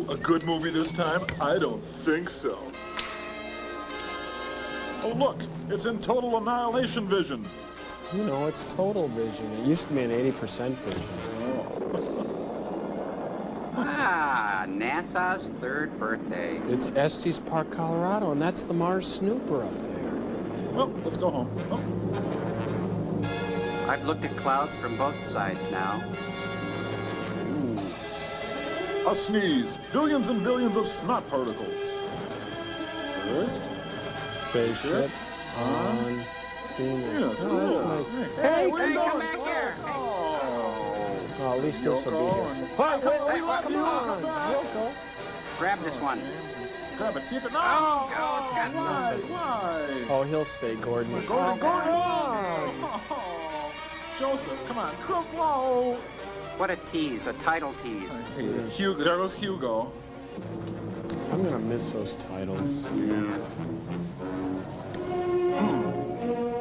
A good movie this time? I don't think so. Oh, look, it's in total annihilation vision. You know, it's total vision. It used to be an 80% vision. NASA's third birthday. It's Estes Park, Colorado, and that's the Mars Snooper up there. Well, let's go home. Oh. I've looked at clouds from both sides now. A sneeze. Billions and billions of snot particles. First. Spaceship on Venus. Oh, that's nice. Hey, come back here. Oh, at least this will be here. Hey, come on. Yoko. Grab this one. Grab it. See if it... No! Oh, God. Why? Oh, he'll stay, Gordon. Gordon! Oh, Joseph, come on. Flow! What a tease, a title tease. Hugo, there goes Hugo. I'm going to miss those titles. Yeah.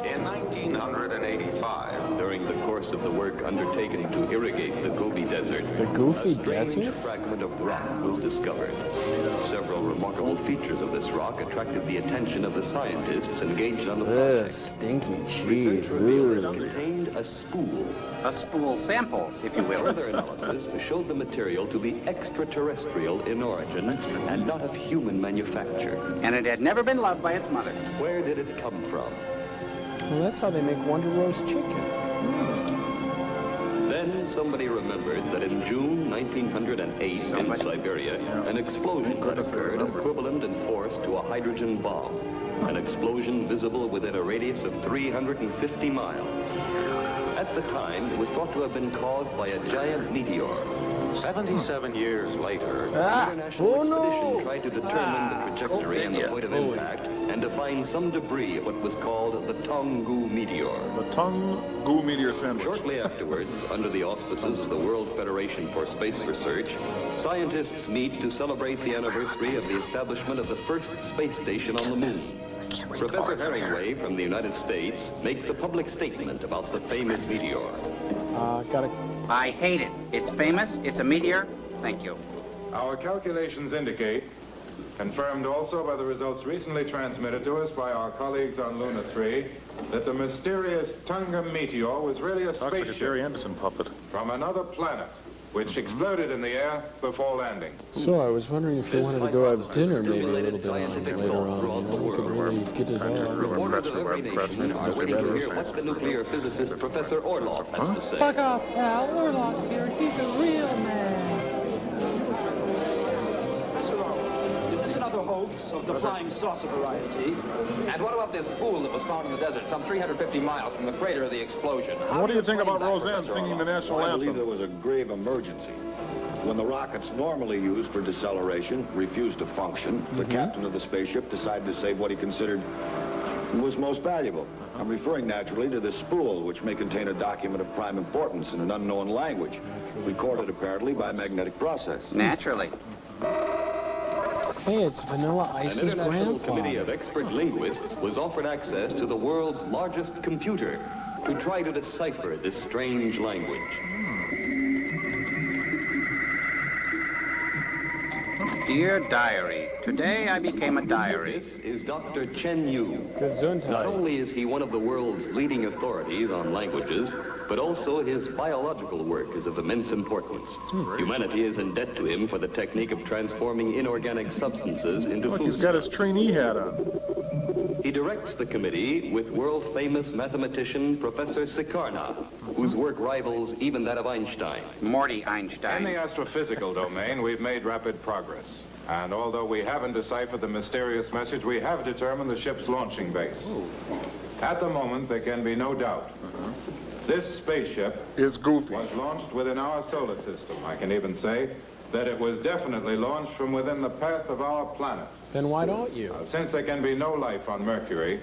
In 1985, during the course of the work undertaken to irrigate the Gobi Desert, The Goofy a strange Desert? fragment of rock was discovered. Several remarkable features of this rock attracted the attention of the scientists engaged on the Ugh, project. stinky cheese. Research revealed it contained a spool. A spool sample, if you will. Further analysis showed the material to be extraterrestrial in origin and not of human manufacture. And it had never been loved by its mother. Where did it come from? Well, that's how they make Wonder Roast chicken. Then somebody remembered that in June 1908 in Siberia, an explosion had occurred equivalent in force to a hydrogen bomb. An explosion visible within a radius of 350 miles. At the time, it was thought to have been caused by a giant meteor. 77 years later, an international expedition tried to determine the trajectory and the point of impact and to find some debris of what was called the Tonggu meteor. The Tonggu meteor sandwich. Shortly afterwards, under the auspices of the World Federation for Space Research, scientists meet to celebrate the anniversary of the establishment of the first space station on the moon. Professor Herringway from the United States makes a public statement about the famous meteor. I hate it. It's famous. It's a meteor. Thank you. Our calculations indicate, confirmed also by the results recently transmitted to us by our colleagues on Luna 3, that the mysterious Tunga meteor was really a Looks like a spaceship Jerry Anderson puppet. from another planet, which exploded in the air before landing. So I was wondering if you wanted to go have dinner maybe a little bit later on. You know, we could really get it on. Reporters of every nation are waiting to hear what the nuclear physicist Professor Orloff has to say. Fuck off, pal. Orloff's here. He's a real man. Is this another hoax of the flying saucer variety? And what about this spool that was found in the desert some 350 miles from the crater of the explosion? And what do you think about Roseanne singing the national I believe anthem? there was a grave emergency. When the rockets normally used for deceleration refused to function, the captain of the spaceship decided to save what he considered was most valuable. I'm referring naturally to this spool, which may contain a document of prime importance in an unknown language, recorded apparently by magnetic process. Naturally. Hey, it's Vanilla An Ice's international committee grandfather. of expert linguists was offered access to the world's largest computer to try to decipher this strange language. Dear Diary, today I became a diary. This is Dr. Chen Yu. Gesundheit. Not only is he one of the world's leading authorities on languages, but also his biological work is of immense importance. Humanity is in debt to him for the technique of transforming inorganic substances into Look, food. he's got his trainee hat on. He directs the committee with world-famous mathematician Professor Sikarna, whose work rivals even that of Einstein. Morty In Einstein. the astrophysical domain, we've made rapid progress. And although we haven't deciphered the mysterious message, we have determined the ship's launching base. At the moment, there can be no doubt. This spaceship Is goofy. was launched within our solar system. I can even say that it was definitely launched from within the path of our planet. Then why don't you? Since there can be no life on Mercury,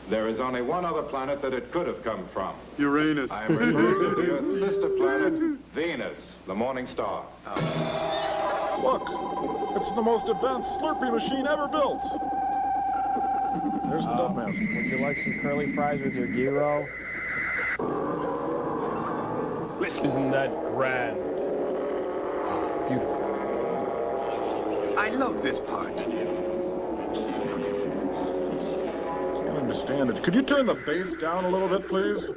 there is only one other planet that it could have come from. Uranus. I am referring to the Earth's sister planet, Venus, the morning star. Look, it's the most advanced Slurpee machine ever built. There's the dumb master. Would you like some curly fries with your gyro? Isn't that grand? Beautiful. I love this part. Can't understand it. Could you turn the bass down a little bit, please?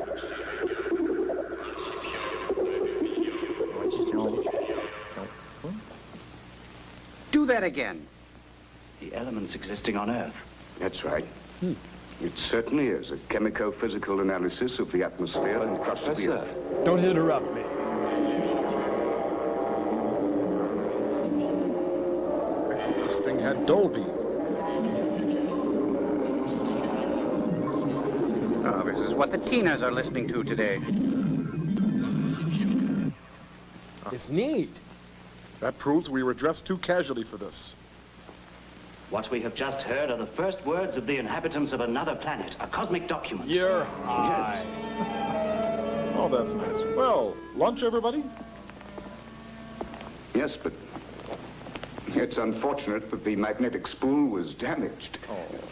Do that again. The elements existing on Earth. That's right. It certainly is a chemico-physical analysis of the atmosphere and crust of the Earth. Don't interrupt me. I thought this thing had Dolby. Oh, this is what the teeners are listening to today. It's neat. That proves we were dressed too casually for this. What we have just heard are the first words of the inhabitants of another planet, a cosmic document. You're high. Oh, that's nice. Well, lunch, everybody? Yes, but it's unfortunate that the magnetic spool was damaged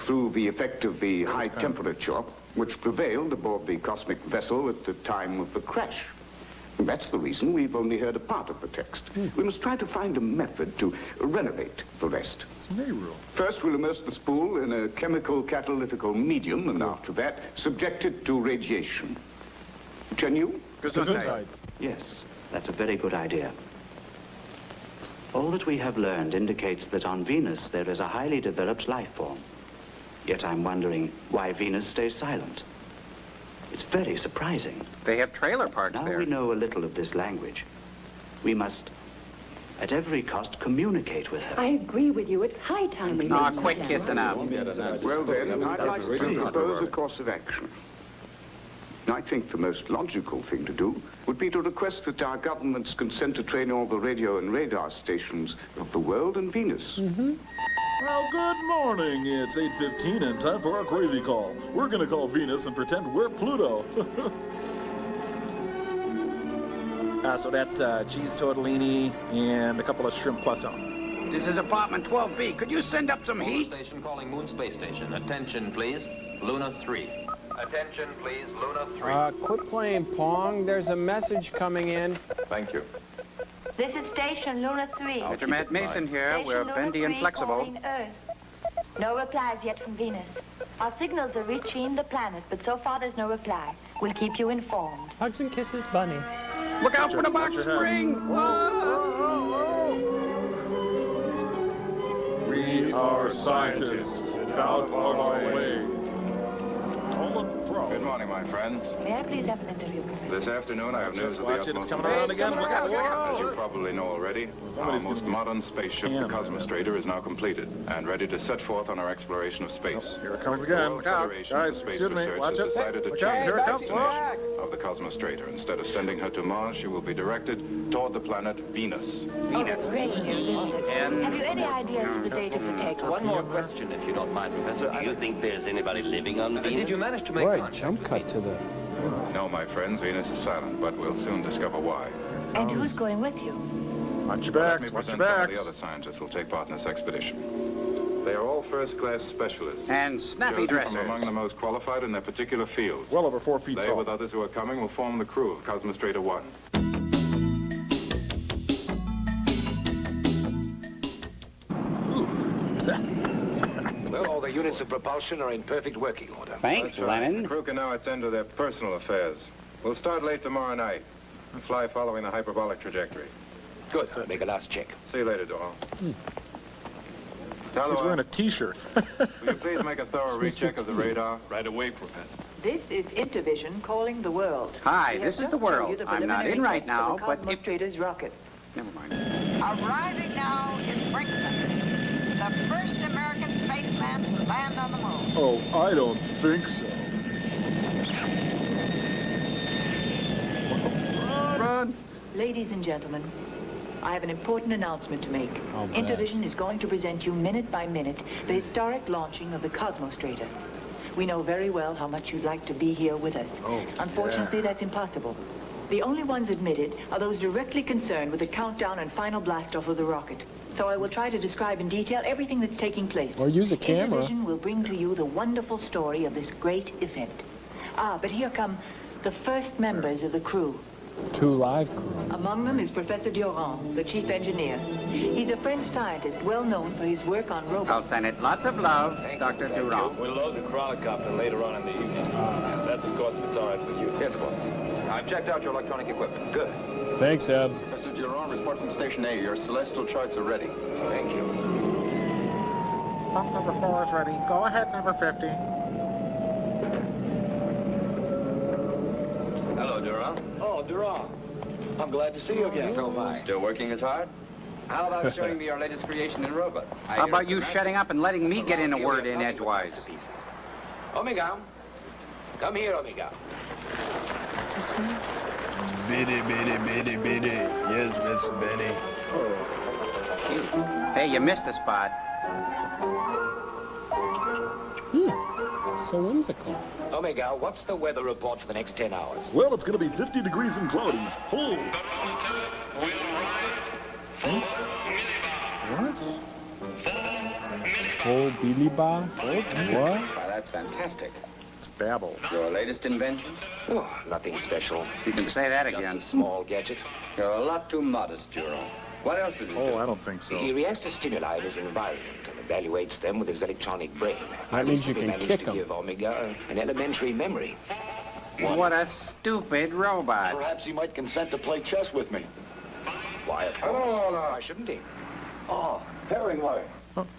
through the effect of the high temperature which prevailed aboard the cosmic vessel at the time of the crash. That's the reason we've only heard a part of the text. We must try to find a method to renovate the rest. It's Nehru. First, we'll immerse the spool in a chemical catalytical medium, and after that, subject it to radiation. Can you? Gesundheit. Yes, that's a very good idea. All that we have learned indicates that on Venus there is a highly developed life form. Yet I'm wondering why Venus stays silent. It's very surprising. They have trailer parks Now there. we know a little of this language. We must, at every cost, communicate with her. I agree with you. It's high time we Aw, made quit this kissing up. Well then, I'd like to propose a course of action. I think the most logical thing to do would be to request that our governments consent to train all the radio and radar stations of the world and Venus. Well, good morning. It's 8:15 and time for our crazy call. We're going to call Venus and pretend we're Pluto. So that's cheese tortellini and a couple of shrimp croissant. This is apartment 12B. Could you send up some heat? Station calling Moon Space Station. Attention, please. Luna 3. Attention, please. Luna 3. Quit playing Pong. There's a message coming in. Thank you. This is Station Luna 3. Mr. Matt Mason here. Station We're Luna bendy and 3 flexible. calling Earth. No replies yet from Venus. Our signals are reaching the planet, but so far there's no reply. We'll keep you informed. Hugs and kisses, Bunny. Look out for the box spring! Whoa! We are scientists. Out of our way. Good morning, my friends. May I please have an interview with you? This afternoon, I have news of the Watch it, it's utmost coming around again. Look out, As you whoa! probably know already, our Somebody's most getting modern spaceship, the canned. Cosmostrator, is now completed and ready to set forth on our exploration of space. Here it comes again. The Look out. Federation Guys, for Space excuse me. Research Watch has it. decided to Look out. change Here the it comes. destination of the Cosmostrator. Instead of sending her to Mars, she will be directed toward the planet Venus. Venus. Have you any ideas of the date of the takeoff? One more question, if you don't mind, Professor. Do you think there's anybody living on Venus? Did you manage to make Boy, contact jump with cut to the... No, my friends, Venus is silent, but we'll soon discover why. And who's going with you? Watch your Let me backs. Watch present your some of the backs. other scientists who will take part in this expedition. They are all first-class specialists. And snappy chosen from among dressers. the most qualified in their particular fields. Well over 4 feet They, tall. with others who are coming, will form the crew of Cosmostrator 1. Well, all the units of propulsion are in perfect working order. Thanks, That's right. Lennon. The crew can now attend to their personal affairs. We'll start late tomorrow night and fly following the hyperbolic trajectory. Good. Make a last check. See you later, Doyle. He's Hello. wearing a T-shirt. Will you please make a thorough recheck of the radar? Right away, Professor. This is Intervision calling the world. Hi, We have this is just the told world. you the I'm not in preliminary right tests now, of the but if... Cosmostrator's rocket. Never mind. Arriving now is Brinkman, the first American spaceman to land on the moon. Oh, I don't think so. Run! Ladies and gentlemen, I have an important announcement to make. Oh, bad. Intervision is going to present you minute by minute the historic launching of the Cosmostrator. We know very well how much you'd like to be here with us. Unfortunately, that's impossible. The only ones admitted are those directly concerned with the countdown and final blast-off of the rocket. So I will try to describe in detail everything that's taking place. Or use a camera. Intervision will bring to you the wonderful story of this great event. But here come the first members of the crew. 2 live crew. Among them is Professor Durand, the chief engineer. He's a French scientist well known for his work on robots. I'll send it lots of love, Dr. Durand. We'll load the chronocopter later on in the evening. That's, of course, if it's all right with you. Yes, boss. I've checked out your electronic equipment. Good. Thanks, Ed. Professor Durand, report from Station A. Your celestial charts are ready. Thank you. Pump number 4 is ready. Go ahead, number 50. Hello, Durand. Oh, Durand. I'm glad to see you again. So am I. Still working as hard? How about showing me your latest creation in robots? How about you shutting up and letting me get in a word in edgewise? Omega. Come here, Omega. Bitty, bitty, bitty, bitty. Yes, Miss Benny. Oh, cute. Hey, you missed a spot. So whimsical. Omega, what's the weather report for the next 10 hours? Well, it's going to be 50 degrees and cloudy. Hold. What? Full Billy Bar? What? Why, that's fantastic. It's babble. Your latest invention? Oh, nothing special. You can say that again. Just a small gadget. You're a lot too modest, Durand. What else did he do? Oh, I don't think so. He reacts to stimuli in his environment and evaluates them with his electronic brain. That means you He can managed kick to him. give Omega an elementary memory. What a stupid robot. Perhaps he might consent to play chess with me. Why, of course. Why shouldn't he? Oh, Herringway.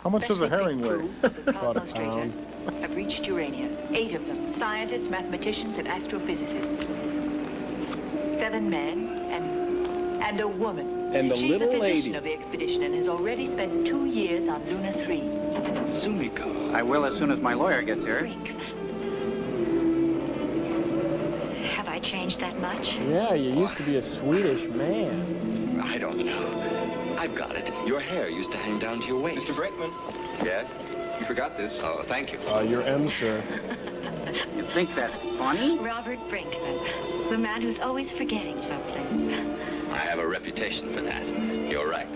How much does a herring weigh? About a pound. Have reached Urania. 8 of them, scientists, mathematicians, and astrophysicists. 7 men and a woman. And a She's little the physician lady. of the expedition and has already spent 2 years on Luna 3. Sumiko. I will as soon as my lawyer gets here. Have I changed that much? Yeah, you used to be a Swedish man. I don't know. I've got it. Your hair used to hang down to your waist. Mr. Brinkman? Yes? You forgot this? Oh, thank you. You're M, sir. You think that's funny? Robert Brinkman, the man who's always forgetting something. I have a reputation for that. You're right.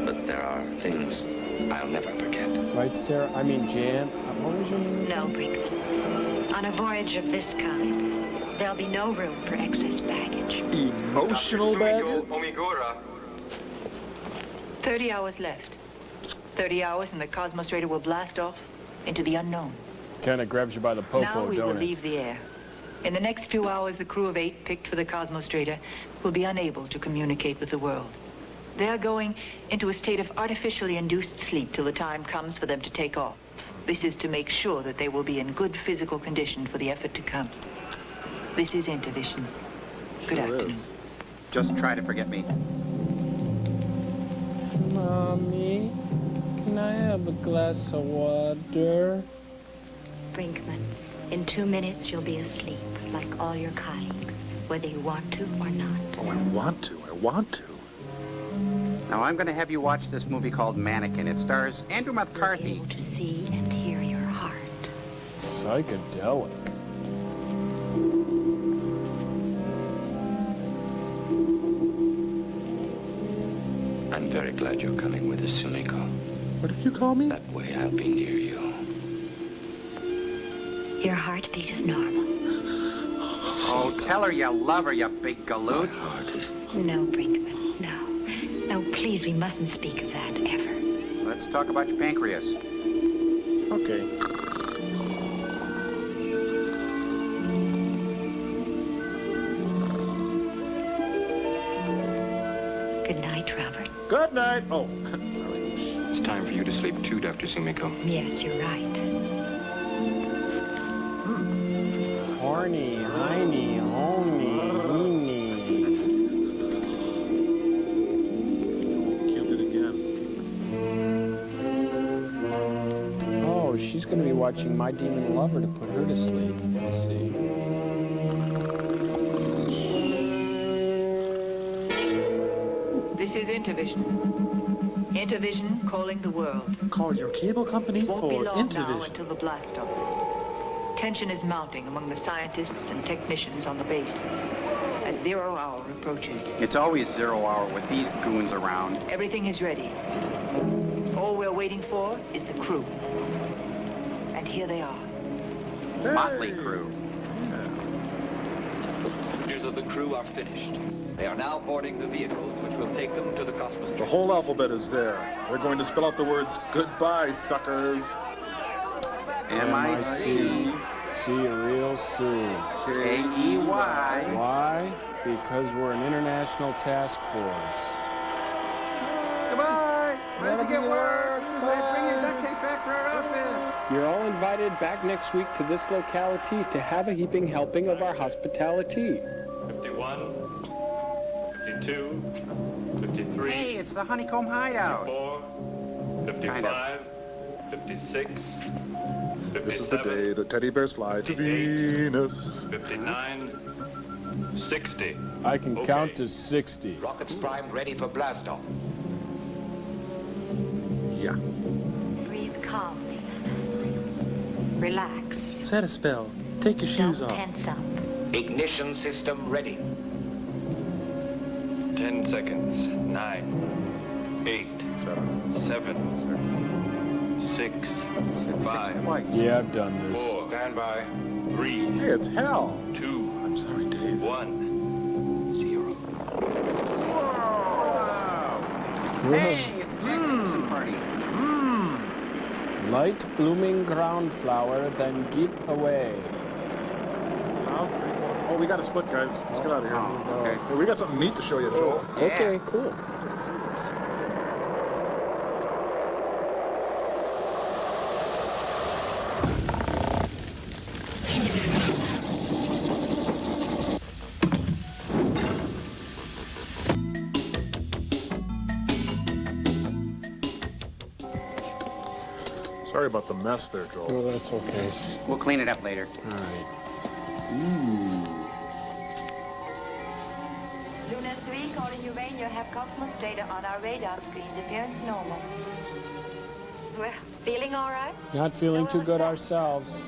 But there are things I'll never forget. Right, Sarah? I mean, Jan. What was your name? No, Brinkman. On a voyage of this kind, there'll be no room for excess baggage. Emotional baggage? 30 hours left. 30 hours and the Cosmos Raider will blast off into the unknown. Kind of grabs you by the Now popo, we will don't it? leave the air. In the next few hours, the crew of 8 picked for the Cosmos Raider will be unable to communicate with the world. They are going into a state of artificially induced sleep till the time comes for them to take off. This is to make sure that they will be in good physical condition for the effort to come. This is Intervision. Good afternoon. Just try to forget me. Mommy, can I have a glass of water? Brinkman, in 2 minutes you'll be asleep, like all your colleagues, whether you want to or not. Oh, I want to. I want to. Now I'm going to have you watch this movie called Mannequin. It stars Andrew McCarthy. Able to see and hear your heart. Psychedelic. I'm very glad you're coming with us, Sumiko. What did you call me? That way I'll be near you. Your heartbeat is normal. Oh, tell her you love her, you big galoot. No, Brinkman, no. No, please, we mustn't speak of that ever. Let's talk about your pancreas. Okay. Good night, Robert. Good night. Oh, sorry. It's time for you to sleep too, Dr. Sumiko. Yes, you're right. Horny, hiney, honey, heeny. Killed it again. Oh, she's going to be watching My Demon Lover to put her to sleep. I see. This is Intervision. Intervision calling the world. Call your cable company Won't be for long now Intervision. until the blast off. Tension is mounting among the scientists and technicians on the base as 0 hour approaches. It's always 0 hour with these goons around. Everything is ready. All we're waiting for is the crew. And here they are. Motley crew. Did Members of the crew are finished. They are now boarding the vehicles which will take them to the cosmos. The whole alphabet is there. They're going to spell out the words goodbye, suckers. M-I-C. See you real soon. K-E-Y. Why? Because we're an international task force. Goodbye. Ready to get work. Bring your duct tape back for our outfits. You're all invited back next week to this locality to have a heaping helping of our hospitality. 51, 52, 53. Hey, it's the Honeycomb Hideout. 54, 55, 56. This is the day that teddy bears fly to Venus. 59, 60. I can count to 60. Rockets primed, ready for blastoff. Yeah. Breathe calmly. Relax. Set a spell. Take your shoes off. Tense up. Ignition system ready. 10 seconds. 9, 8, 7, 6, 5. Yeah, I've done this. 4. Stand by. 3. Hey, it's hell. 2. I'm sorry, Dave. 1. 0. Hey, it's a Jack Nicholson party. Light blooming ground flower, then keep away. Oh, we got to split, guys. Let's get out of here. Oh, okay. Hey, we got something neat to show you, Joel. Okay, cool. Sorry about the mess there, Joel. Oh, that's okay. We'll clean it up later. All right. Luna 3 calling Urania, have cosmos data on our radar screens. Appearance normal. Well, feeling all right? Not feeling too good ourselves.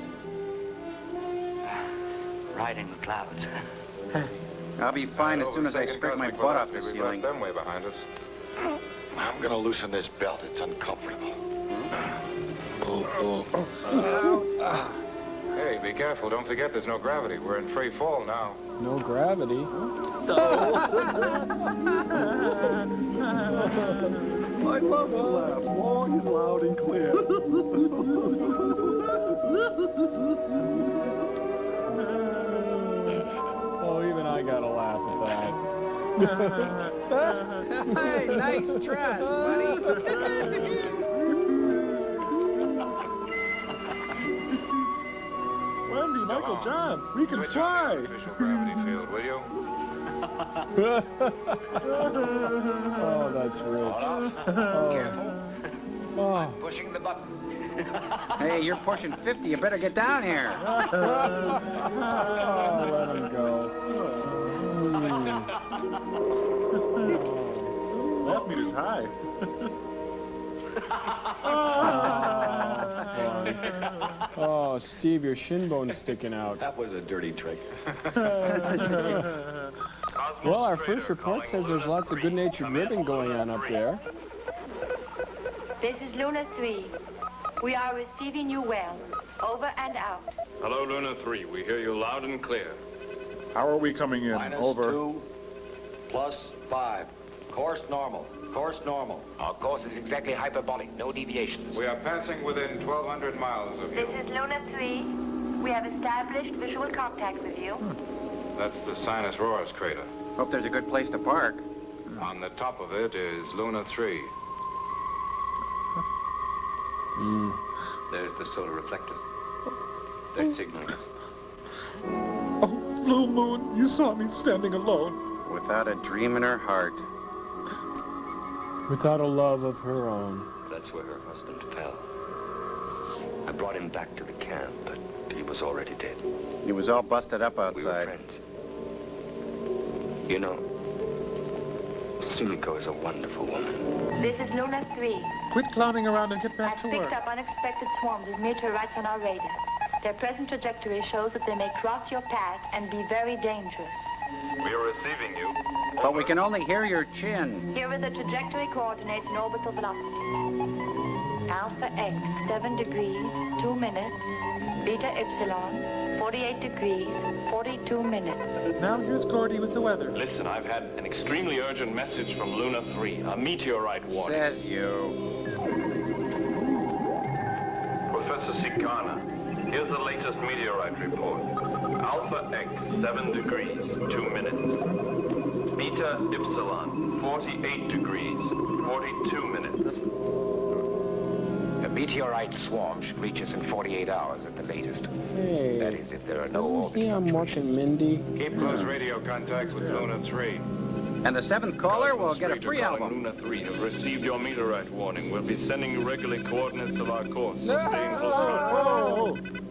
Riding the clouds. I'll be fine as soon as I scrape my butt off the ceiling. Them way behind us. I'm gonna loosen this belt. It's uncomfortable. Hey, be careful. Don't forget there's no gravity. We're in free fall now. No gravity. I love to laugh long and loud and clear. Oh, even I gotta laugh at that. Hey, nice dress, buddy. Wendy, Michael, John, we can fly. Official gravity field, will you? Oh, that's rich. Oh. Pushing the button. Hey, you're pushing 50. You better get down here. Oh, let him go. Laugh meter's high. Oh, Steve, your shin bone's sticking out. That was a dirty trick. Well, our first report says there's lots of good-natured ribbing going on up there. This is Luna 3. We are receiving you well. Over and out. Hello, Luna 3. We hear you loud and clear. How are we coming in? Over. -2 +5. Course normal. Course normal. Our course is exactly hyperbolic. No deviations. We are passing within 1,200 miles of you. This is Luna 3. We have established visual contact with you. That's the Sinus Roris crater. Hope there's a good place to park. On the top of it is Luna 3. There's the solar reflector. They're signaling us. Oh, Blue Moon, you saw me standing alone. Without a dream in her heart. Without a love of her own. That's where her husband fell. I brought him back to the camp, but he was already dead. He was all busted up We were outside. friends. You know, Sumiko is a wonderful woman. This is Luna 3. Quit clowning around and get back Has to picked work. up unexpected swarms of meteorites on our radar. Their present trajectory shows that they may cross your path and be very dangerous. We are receiving you. But we can only hear your chin. Here are the trajectory coordinates and orbital velocity. Alpha X, 7 degrees, 2 minutes. Beta Epsilon, 48 degrees, 42 minutes. Now here's Gordy with the weather. Listen, I've had an extremely urgent message from Luna 3, a meteorite warning. Says you. Professor Sikana, here's the latest meteorite report. Alpha X, 7 degrees, 2 minutes. Beta Epsilon, 48 degrees, 42 minutes. A meteorite swarm should reach us in 48 hours at the latest. Hey, That is, if there are no isn't he on Mark and Mindy? Keep close radio contact with Luna 3. And the seventh caller will get a free album. Luna 3 have received your meteorite warning. We'll be sending you regular coordinates of our course. So stay in close contact.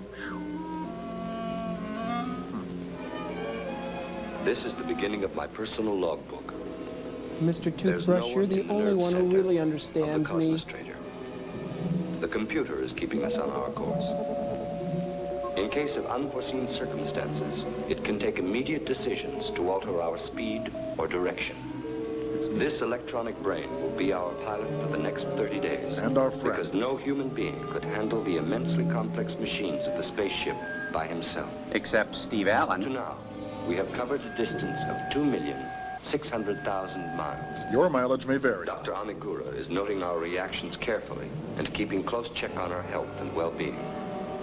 This is the beginning of my personal logbook. Mr. There's Toothbrush, no you're one the in the only nerve one who center really of understands the me. Cosmos Trader. The computer is keeping us on our course. In case of unforeseen circumstances, it can take immediate decisions to alter our speed or direction. This electronic brain will be our pilot for the next 30 days. And our friend. Because no human being could handle the immensely complex machines of the spaceship by himself. Except Steve Up to Allen. now, we have covered a distance of 2,600,000 miles. Your mileage may vary. Dr. Amigura is noting our reactions carefully and keeping close check on our health and well-being.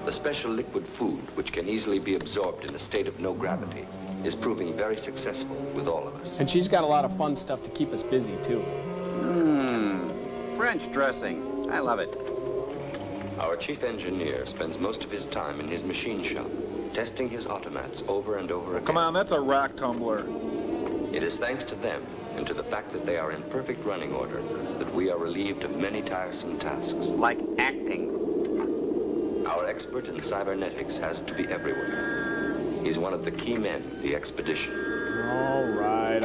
The special liquid food, which can easily be absorbed in a state of no gravity, is proving very successful with all of us. And she's got a lot of fun stuff to keep us busy, too. French dressing. I love it. Our chief engineer spends most of his time in his machine shop, testing his automats over and over again. Come on, that's a rack tumbler. It is thanks to them and to the fact that they are in perfect running order that we are relieved of many tiresome tasks. Like acting. Our expert in cybernetics has to be everywhere. He's one of the key men of the expedition. All right,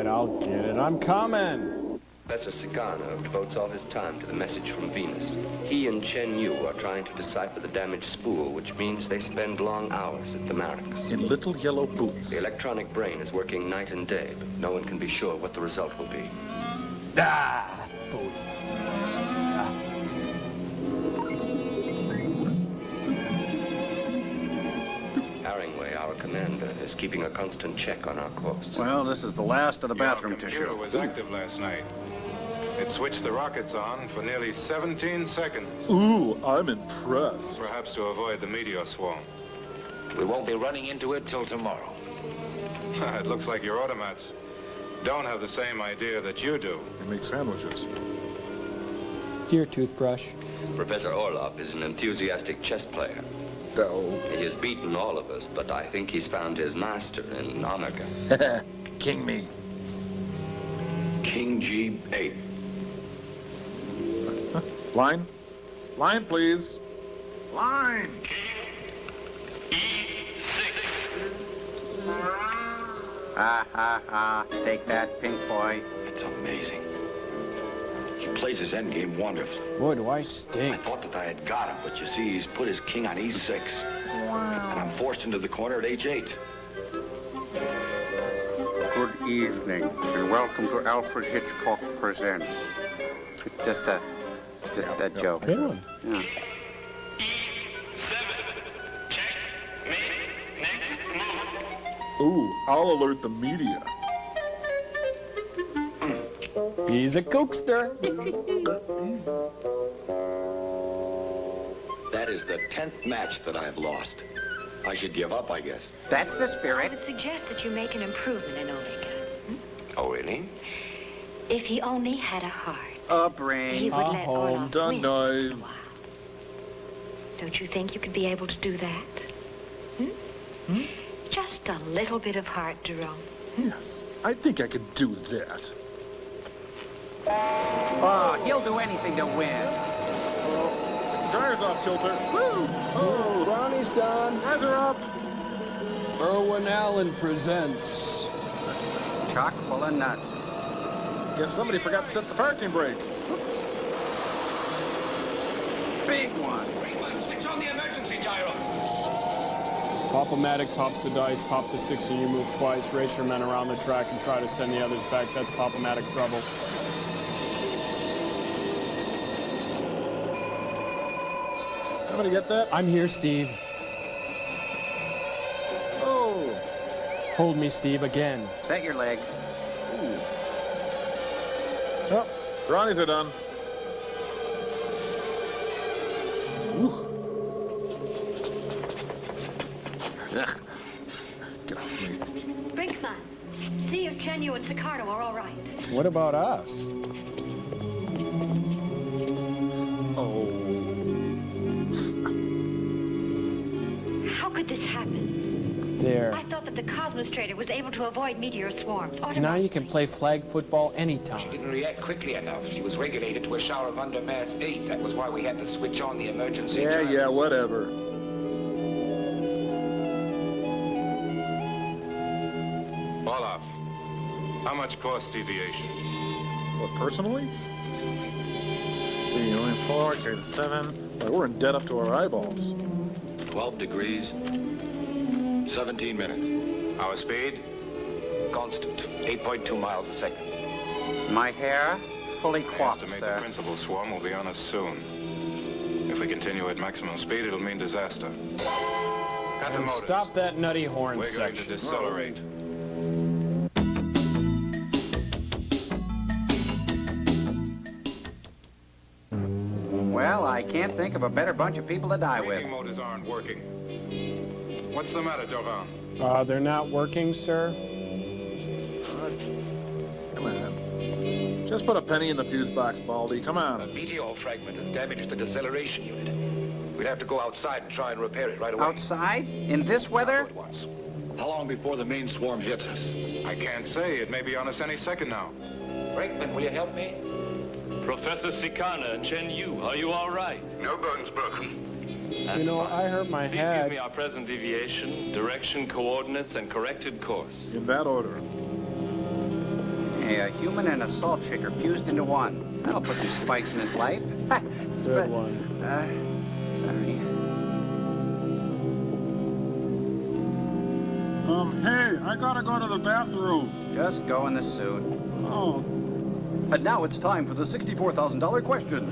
I'll get it. I'm coming. Professor Sikana devotes all his time to the message from Venus. He and Chen Yu are trying to decipher the damaged spool, which means they spend long hours at the Marix. In little yellow boots. The electronic brain is working night and day, but no one can be sure what the result will be. Food. Haringway, our commander, is keeping a constant check on our course. Well, this is the last of the bathroom Your computer tissue. was active last night. It switched the rockets on for nearly 17 seconds. Ooh, I'm impressed. Perhaps to avoid the meteor swarm. We won't be running into it till tomorrow. It looks like your automats don't have the same idea that you do. They make sandwiches. Dear Toothbrush. Professor Orloff is an enthusiastic chess player. Oh. He has beaten all of us, but I think he's found his master in Omega. King me. King G8. Line? Line, please. Line! Take that, pink boy. It's amazing. He plays his endgame wonderfully. Boy, do I stink. I thought that I had got him, but you see, he's put his king on E6. Wow. And I'm forced into the corner at H8. Good evening, and welcome to Alfred Hitchcock Presents. Just a joke. Good one. Yeah. Ooh, I'll alert the media. He's a cookster. That is the 10th match that I've lost. I should give up, I guess. That's the I spirit. would suggest that you make an improvement in Omega. Oh, really? If he only had a heart, A he brain. would let Orloff done win once in a knife. while. Don't you think you could be able to do that? Just a little bit of heart, Jerome. Yes, I think I could do that. Oh, he'll do anything to win. Get the dryers off, Kilter. Woo! Oh, Ronnie's done. Eyes are up. Irwin Allen presents. Chock full of nuts. Guess somebody forgot to set the parking brake. Oops. Big one. Switch on the emergency gyro. Pop-O-Matic pops the dice, pop the 6 and you move twice, race your men around the track and try to send the others back. That's Pop-O-Matic trouble. Somebody get that? I'm here, Steve. Hold me, Steve, again. Set your leg. Ooh. Oh, brownies are done. Ugh. Get off me. Brinkman, see if Chenyu and Sicardo are all right. What about us? Oh. How could this happen? There. I thought that the Cosmostrator was able to avoid meteor swarms. Now you can play flag football anytime. She didn't react quickly enough. She was regulated to a shower of under mass 8. That was why we had to switch on the emergency. Yeah, whatever. Olaf, how much cost deviation? What, personally? 3.4, carry the 7. Well, we're in debt up to our eyeballs. 12 degrees, 17 minutes. Our speed? Constant, 8.2 miles a second. My hair, fully coiffed, The sir. principal swarm will be on us soon. If we continue at maximum speed, it'll mean disaster. Cut the And motors. stop that nutty horn We're going to section. decelerate. Well, I can't think of a better bunch of people to die with. Braking motors aren't working. What's the matter, Jovan? They're not working, sir? Come on. Just put a penny in the fuse box, Baldy. Come A on. meteor fragment has damaged the deceleration unit. We'd have to go outside and try and repair it right away. Outside? In this weather? How long before the main swarm hits us? I can't say. It may be on us any second now. Brakeman, will you help me? Professor Sikana and Chen Yu, are you all right? No bones broken. That's You know, fine. I hurt my Please head. give me our present deviation, direction, coordinates, and corrected course. In that order. Hey, a human and a salt shaker fused into one. That'll put some spice in his life. Good one. Sorry. Hey, I gotta go to the bathroom. Just go in the suit. Oh. And now it's time for the $64,000 question.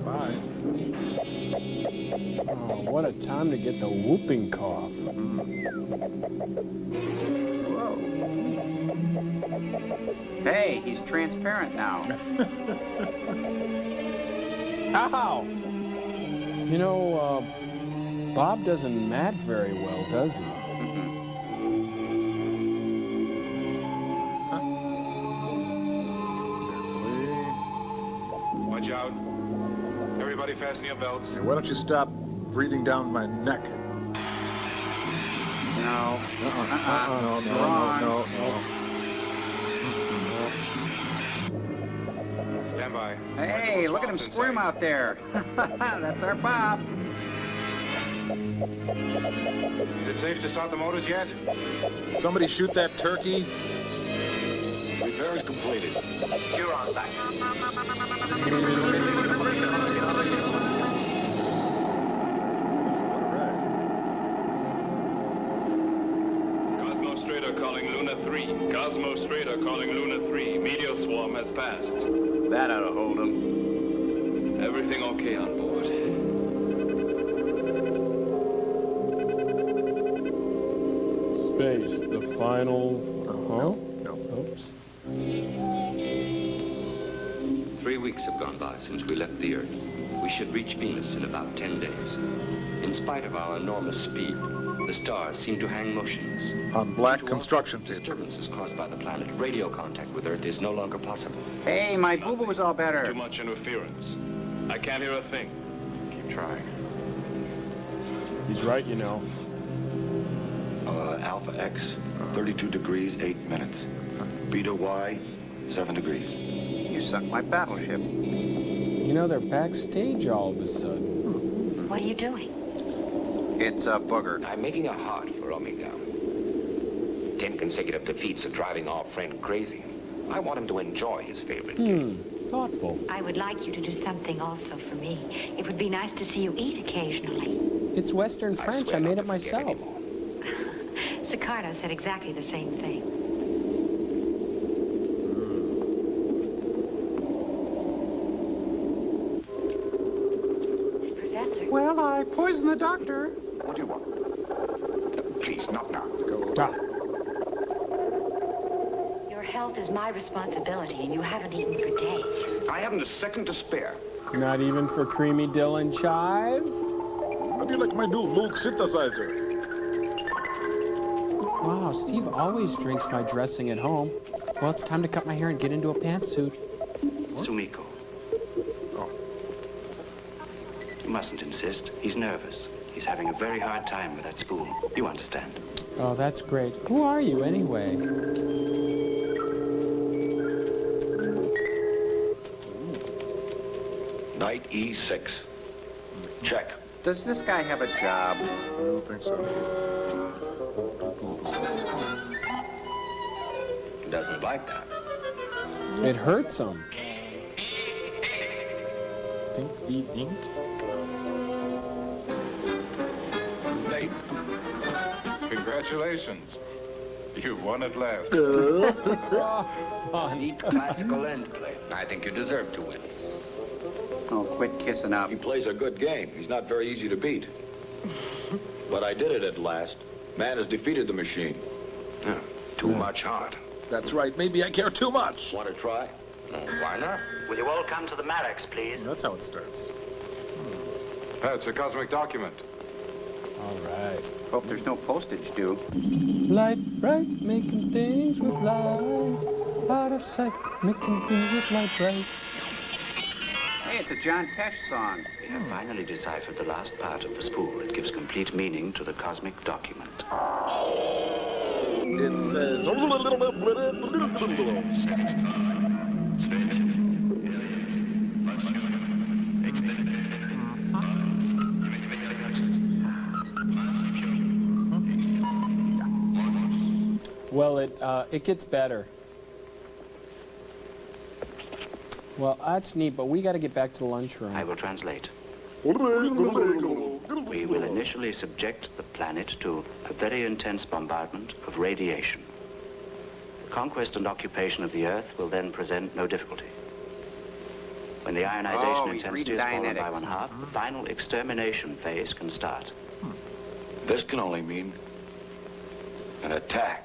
Bye. Oh, what a time to get the whooping cough. Whoa. Hey, he's transparent now. Ow! You know, Bob doesn't mat very well, does he? Watch out. Everybody fasten your belts. Hey, why don't you stop breathing down my neck? No. No. Stand by. Hey, look at him squirm out there. That's our Bob. Is it safe to start the motors yet? Somebody shoot that turkey. Repair is completed. You're on back. Cosmostrator calling Luna 3. Cosmostrator calling Luna 3. Meteor swarm has passed. That ought to hold him. Everything okay on board? Space, the final... Huh? No. Oops. 3 weeks have gone by since we left the Earth. We should reach Venus in about 10 days. In spite of our enormous speed, the stars seem to hang motionless. On black construction paper. Disturbances caused by the planet. Radio contact with Earth is no longer possible. Hey, my boo-boo's all better. Too much interference. I can't hear a thing. Keep trying. He's right, you know. Alpha X, 32 degrees, 8 minutes. Beta Y, 7 degrees. You sunk my battleship. You know, they're backstage all of a sudden. What are you doing? It's a booger. I'm making a heart for Omega. 10 consecutive defeats are driving our friend crazy. I want him to enjoy his favorite game. Thoughtful. I would like you to do something also for me. It would be nice to see you eat occasionally. It's Western French. I made it myself. Sicardo said exactly the same thing. Professor. Well, I poisoned the doctor. What do you want? Please, not now. Your health is my responsibility, and you haven't eaten for days. I haven't a second to spare. Not even for creamy dill and chive? How do you like my new Luke synthesizer? Wow, Steve always drinks my dressing at home. Well, it's time to cut my hair and get into a pantsuit. Sumiko. Oh. You mustn't insist. He's nervous. He's having a very hard time with that spool. You understand? Oh, that's great. Who are you, anyway? Knight E6. Check. Does this guy have a job? I don't think so. He doesn't like that. It hurts him. Think the ink? Nate. Congratulations. You won at last. Fun. Neat classical end play. I think you deserve to win. Oh, quit kissing up. He plays a good game. He's not very easy to beat. But I did it at last. Man has defeated the machine. Too much heart. That's right. Maybe I care too much. Want to try? Why not? Will you all come to the barracks, please? That's how it starts. That's a cosmic document. All right. Hope there's no postage due. Light, bright, making things with light. Out of sight, making things with light, bright. Hey, it's a John Tesh song. We have finally deciphered the last part of the spool. It gives complete meaning to the cosmic document. It says... Well, it gets better. Well, that's neat, but we got to get back to the lunchroom. I will translate. We will initially subject the planet to a very intense bombardment of radiation. Conquest and occupation of the Earth will then present no difficulty. When the ionization intensity is fallen by 1/2, the final extermination phase can start. This can only mean an attack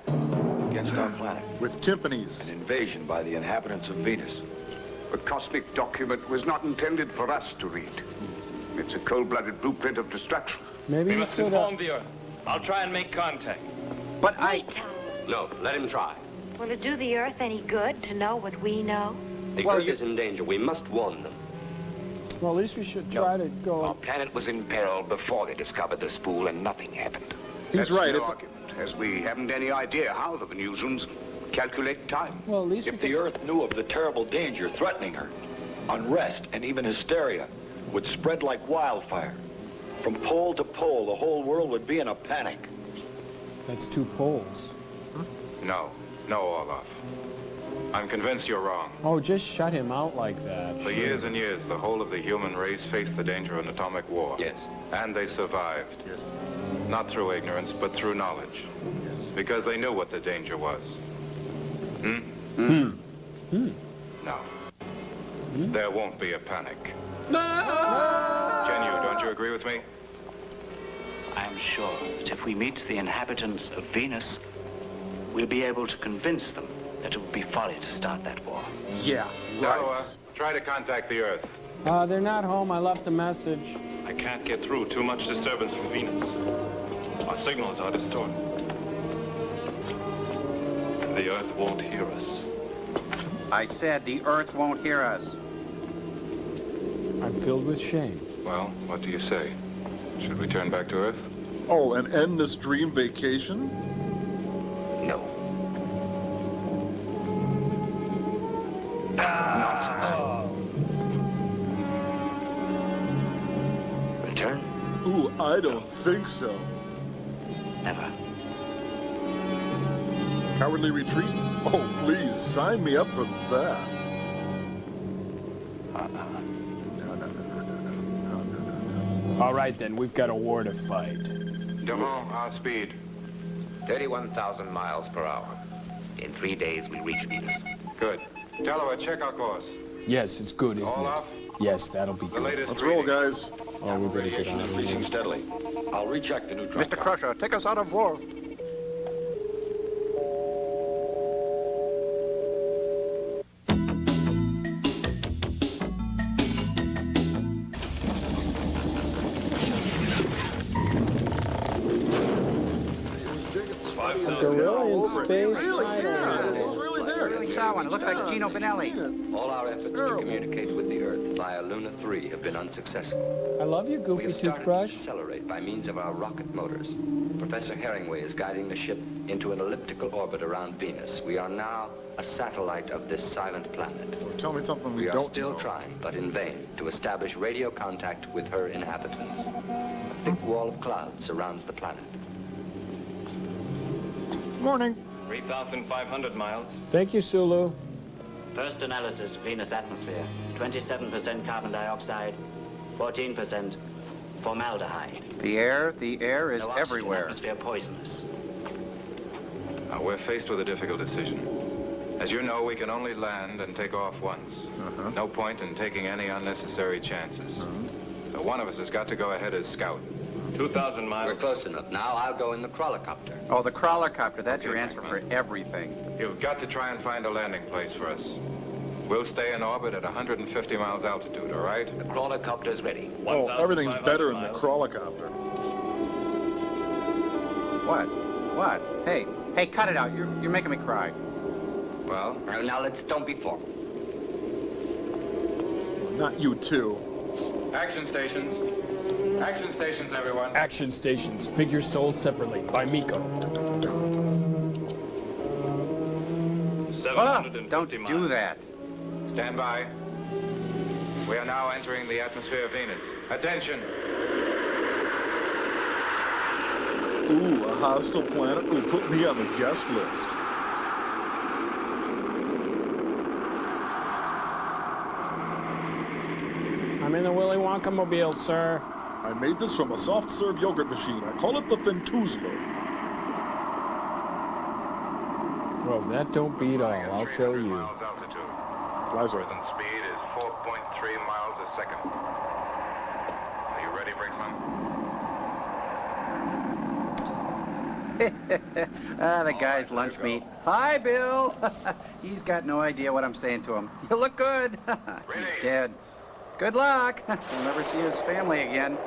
against our planet. With timpanis. An invasion by the inhabitants of Venus. The cosmic document was not intended for us to read. It's a cold-blooded blueprint of destruction. Maybe We you must could... inform the Earth. I'll try and make contact. But I... No, let him try. Will it do the Earth any good to know what we know? The Earth is in danger. We must warn them. Well, at least we should try to go... Our planet was in peril before they discovered the spool, and nothing happened. He's right. No It's argument, as we haven't any idea how the Venusians calculate time. Well, at least If the Earth knew of the terrible danger threatening her, unrest and even hysteria would spread like wildfire. From pole to pole, the whole world would be in a panic. That's 2 poles. No, Olaf. I'm convinced you're wrong. Oh, just shut him out like that. For years and years, the whole of the human race faced the danger of an atomic war. Yes. And they survived. Yes. Not through ignorance, but through knowledge. Yes. Because they knew what the danger was. No. There won't be a panic. Genu, don't you agree with me? I am sure that if we meet the inhabitants of Venus, we'll be able to convince them that it would be folly to start that war. Yeah, Now, try to contact the Earth. They're not home. I left a message. I can't get through. Too much disturbance from Venus. Our signals are distorted. And the Earth won't hear us. I said the Earth won't hear us. I'm filled with shame. Well, what do you say? Should we turn back to Earth? Oh, and end this dream vacation? No. Return? Ooh, I don't think so. Never. Cowardly retreat? Oh, please, sign me up for that. All right, then. We've got a war to fight. Devon, our speed. 31,000 miles per hour. In 3 days, we reach Venus. Good. Delaware, check our course. Yes, it's good, isn't Olaf? it? Yes, that'll be good. Let's roll, guys. Oh, we better get out of Increasing here. steadily. I'll recheck the neutron. Mr. Crusher, take us out of Wolf. A gorilla in space? Really? I Yeah, don't it know. was really there. Really saw one. It looked like Gino Vanelli. All our efforts to communicate with the Earth via Luna 3 have been unsuccessful. I love you, We Goofy have started Toothbrush. to accelerate by means of our rocket motors. Professor Herringway is guiding the ship into an elliptical orbit around Venus. We are now a satellite of this silent planet. Tell me something we We are don't still know. trying, but in vain, to establish radio contact with her inhabitants. A thick wall of clouds surrounds the planet. Morning. 3,500 miles. Thank you, Sulu. First analysis, Venus atmosphere. 27% carbon dioxide, 14% formaldehyde. The air is No oxygen, everywhere. atmosphere poisonous. We're faced with a difficult decision. As you know, we can only land and take off once. No point in taking any unnecessary chances. One of us has got to go ahead as scout. 2,000 miles. We're close enough. Now I'll go in the crawlercopter. Oh, the crawlercopter. That's your answer for everything. You've got to try and find a landing place for us. We'll stay in orbit at 150 miles altitude, all right? The crawlercopter's ready. Oh, everything's better in the crawlercopter. What? Hey, cut it out. You're making me cry. Well? Now don't be formal. Not you too. Action stations. Action stations, everyone. Action stations. Figures sold separately by Miko. Don't do that. Stand by. We are now entering the atmosphere of Venus. Attention. Ooh, a hostile planet. Ooh, put me on the guest list. I'm in the Willy Wonka mobile, sir. I made this from a soft-serve yogurt machine. I call it the Fentuzler. Well, that don't beat all, I'll tell you. Flies Present speed is 4.3 miles a second. Are you ready, Brinkman? The guy's lunch meat. Hi, Bill. He's got no idea what I'm saying to him. You look good. He's dead. Good luck. He'll never see his family again.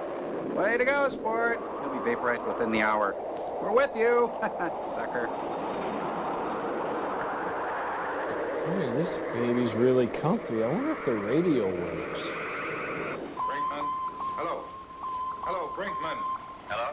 Way to go, sport. He'll be vaporized within the hour. We're with you, sucker. Hey, this baby's really comfy. I wonder if the radio works. Brinkman? Hello? Hello, Brinkman? Hello?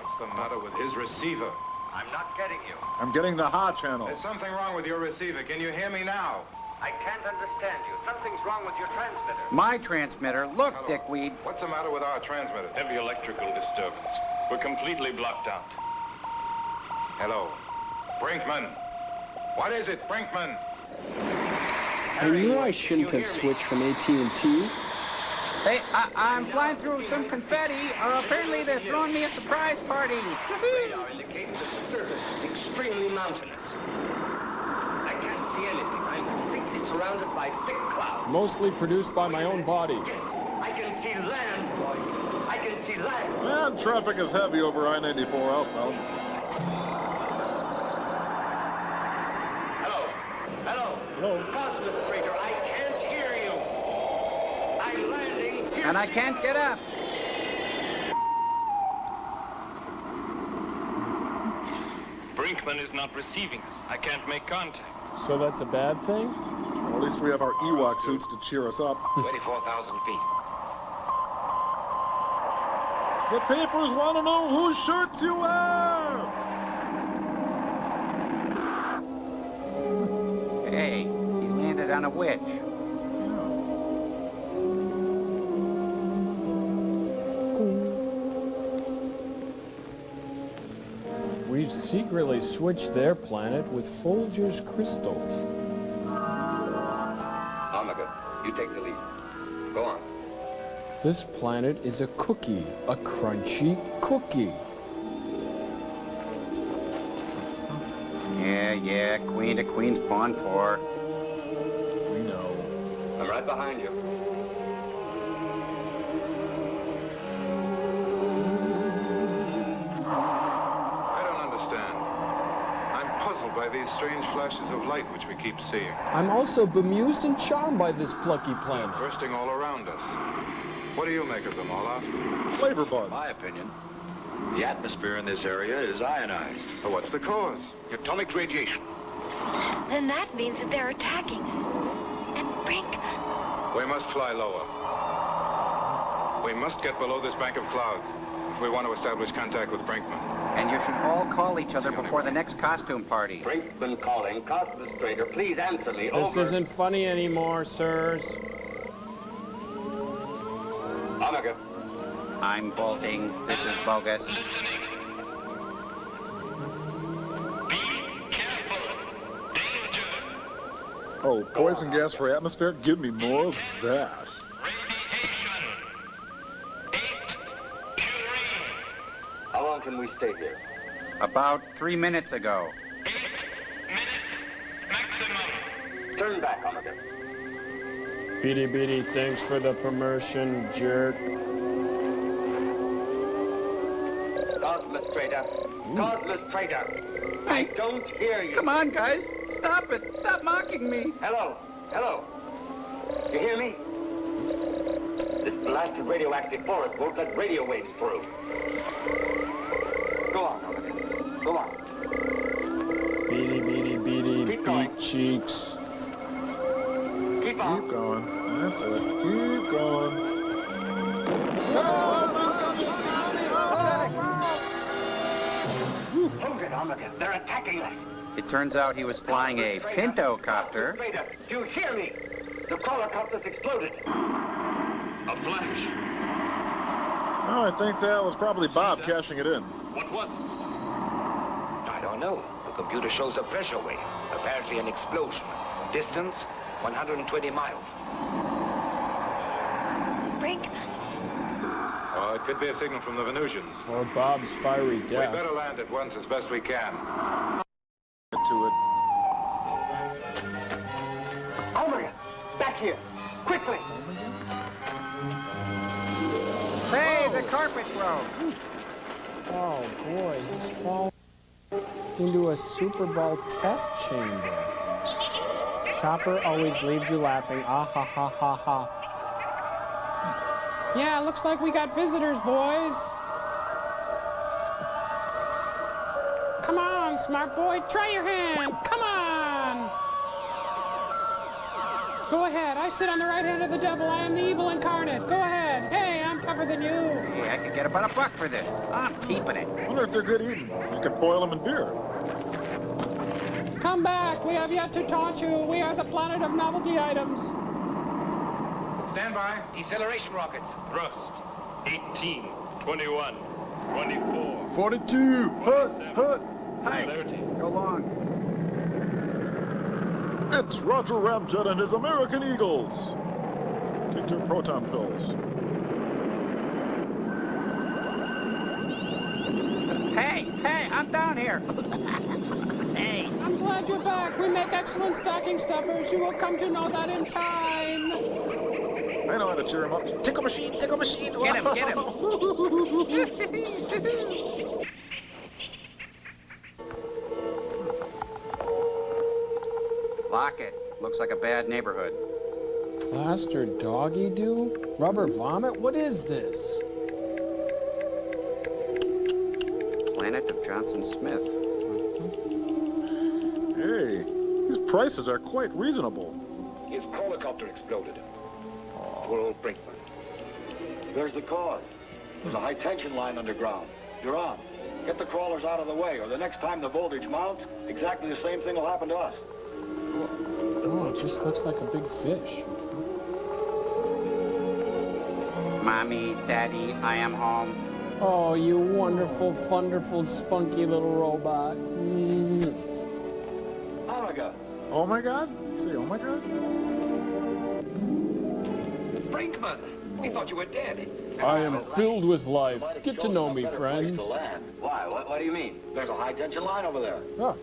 What's the matter with his receiver? I'm not getting you. I'm getting the Ha channel. There's something wrong with your receiver. Can you hear me now? I can't understand you. Something's wrong with your transmitter. My transmitter. Look, dickweed. What's the matter with our transmitter? Heavy electrical disturbance. We're completely blocked out. Hello? Brinkman? What is it, Brinkman? I knew I shouldn't have switched from AT&T. Hey, I'm flying through some confetti. Apparently they're throwing me a surprise party. Radar indicates that the surface is extremely mountainous. I can't see anything. I'm completely surrounded by thick clouds. Mostly produced by my own body. Yes, I can see land, boys. I can see land. And traffic is heavy over I-94 outbound. Hello? Cosmos Freighter, I can't hear you. I'm landing here. And I can't get up. Brinkman is not receiving us. I can't make contact. So that's a bad thing? Well, at least we have our Ewok suits to cheer us up. 24,000 feet. The papers want to know whose shirts you wear! Hey, he landed on a witch. We've secretly switched their planet with Folger's crystals. Omega, you take the lead. Go on. This planet is a cookie, a crunchy cookie. Yeah, queen to queen's pawn 4. We know. I'm right behind you. I don't understand. I'm puzzled by these strange flashes of light which we keep seeing. I'm also bemused and charmed by this plucky planet. Bursting all around us. What do you make of them, Olaf? Flavor buds. In my opinion, the atmosphere in this area is ionized. But what's the cause? Atomic radiation. Then that means that they're attacking us. And Brinkman. We must fly lower. We must get below this bank of clouds if we want to establish contact with Brinkman. And you should all call each other before the next costume party. Brinkman calling. Cosmostrator, please answer me. This Over. isn't funny anymore, sirs. Omega. I'm bolting. This is bogus. Oh, poison gas for atmosphere? Give me more of that. How long can we stay here? About 3 minutes ago. Turn back, Omega. Beady Beady, thanks for the promotion, jerk. Cosmostrator. Cosmostrator. I don't hear you. Come on, guys. Stop it. Stop mocking me. Hello. Hello. You hear me? This blasted radioactive forest won't let radio waves through. Go on, Omega. Go on. Beady Beady Beady, Keep going. beat cheeks. Keep on. Keep going. That's it. Keep going. Hold it, Omega. They're attacking us. It turns out he was flying a Pinto copter. Cosmostrator, do you hear me? The crawler copter's exploded. A flash. Oh, I think that was probably Bob cashing it in. What was it? I don't know. The computer shows a pressure wave. Apparently an explosion. Distance, 120 miles. Brinkman. Oh, it could be a signal from the Venusians. Or Bob's fiery We death. better land at once as best we can. To it. Omega, back here. Quickly. Hey, the carpet broke. Oh boy, he's fallen into a Super Bowl test chamber. Chopper always leaves you laughing. Ah ha ha ha ha. Yeah, looks like we got visitors, boys. Come on, smart boy, try your hand. Come on. Go ahead. I sit on the right hand of the devil. I am the evil incarnate. Go ahead. Hey, I'm tougher than you. Hey, I could get about $1 for this. I'm keeping it. I wonder if they're good eating. You could boil them in beer. Come back. We have yet to taunt you. We are the planet of novelty items. Stand by. Deceleration rockets. Thrust. 18, 21, 24. 42. Hut. Hey, go long. It's Roger Ramjet and his American Eagles. Take your proton pills. Hey, I'm down here. Hey. I'm glad you're back. We make excellent stocking stuffers. You will come to know that in time. I know how to cheer him up. Tickle machine, tickle machine. Get him. Lock it. Looks like a bad neighborhood. Plaster doggy do? Rubber vomit? What is this? Planet of Johnson Smith. Hey, these prices are quite reasonable. His helicopter exploded. Poor old Brinkman. There's the cause. There's a high-tension line underground. You're on. Get the crawlers out of the way, or the next time the voltage mounts, exactly the same thing will happen to us. Oh, it just looks like a big fish. Mommy, Daddy, I am home. Oh, you wonderful, wonderful, spunky little robot. Omega. Oh my God? Say, oh my God? Brinkman. We thought you were dead. I am filled with life. Get to know me, friends. Why? What do you mean? There's a high-tension line over there. Oh.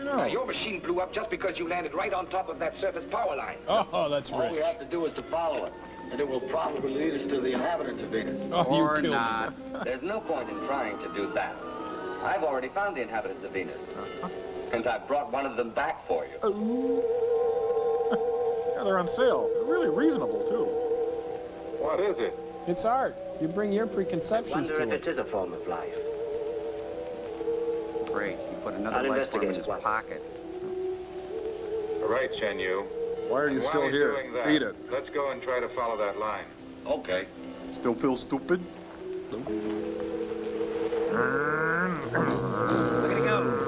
Now, your machine blew up just because you landed right on top of that surface power line. Oh, that's All we rich. have to do is to follow it, and it will probably lead us to the inhabitants of Venus. Oh, Or not. There's no point in trying to do that. I've already found the inhabitants of Venus. And I've brought one of them back for you. Yeah, they're on sale. They're really reasonable, too. What is it? It's art. You bring your I preconceptions wonder to if it. it is a form of life. Great. He put another I'll life form in investigate his it. pocket. All right, Chen Yu. Why are you And while still he's here? doing that, Beat it. Let's go and try to follow that line. Okay. Still feel stupid? Look at it go.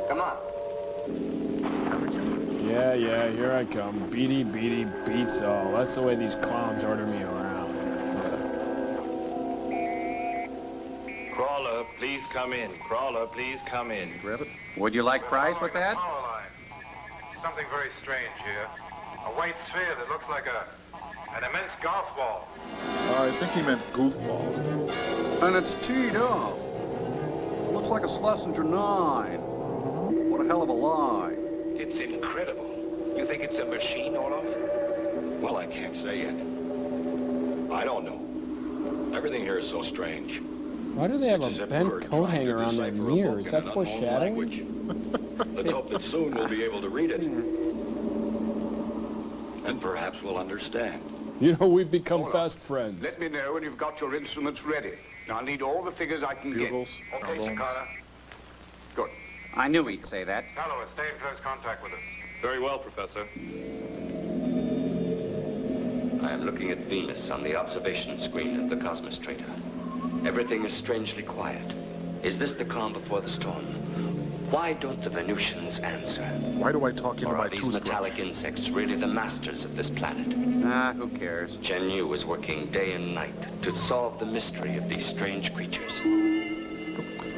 Come on. Yeah, here I come. Beady, beats all. That's the way these clowns order me around. Crawler, please come in. Crawler, please come in. Grab it. Would you like fries with that? Power line. Something very strange here. A white sphere that looks like an immense golf ball. I think he meant goofball. And it's teed up. Looks like a Schlesinger 9. What a hell of a lie. It's incredible. You think it's a machine, Olaf? Well, I can't say yet. I don't know. Everything here is so strange. Why do they have It's as a if bent we're coat trying to hanger on their decipher a mirror? book Is in that an unknown foreshadowing? language. Let's hope that soon we'll be able to read it. And perhaps we'll understand. You know, we've become fast friends. Let me know when you've got your instruments ready. I'll need all the figures I can Bugles, get. trombones. Good. I knew he'd say that. Fellow, stay in close contact with us. Very well, Professor. I am looking at Venus on the observation screen of the Cosmostrator. Everything is strangely quiet. Is this the calm before the storm? Why don't the Venusians answer? Why do I talk into Or my are these toothbrush? metallic insects really the masters of this planet? Who cares? Chen Yu is working day and night to solve the mystery of these strange creatures.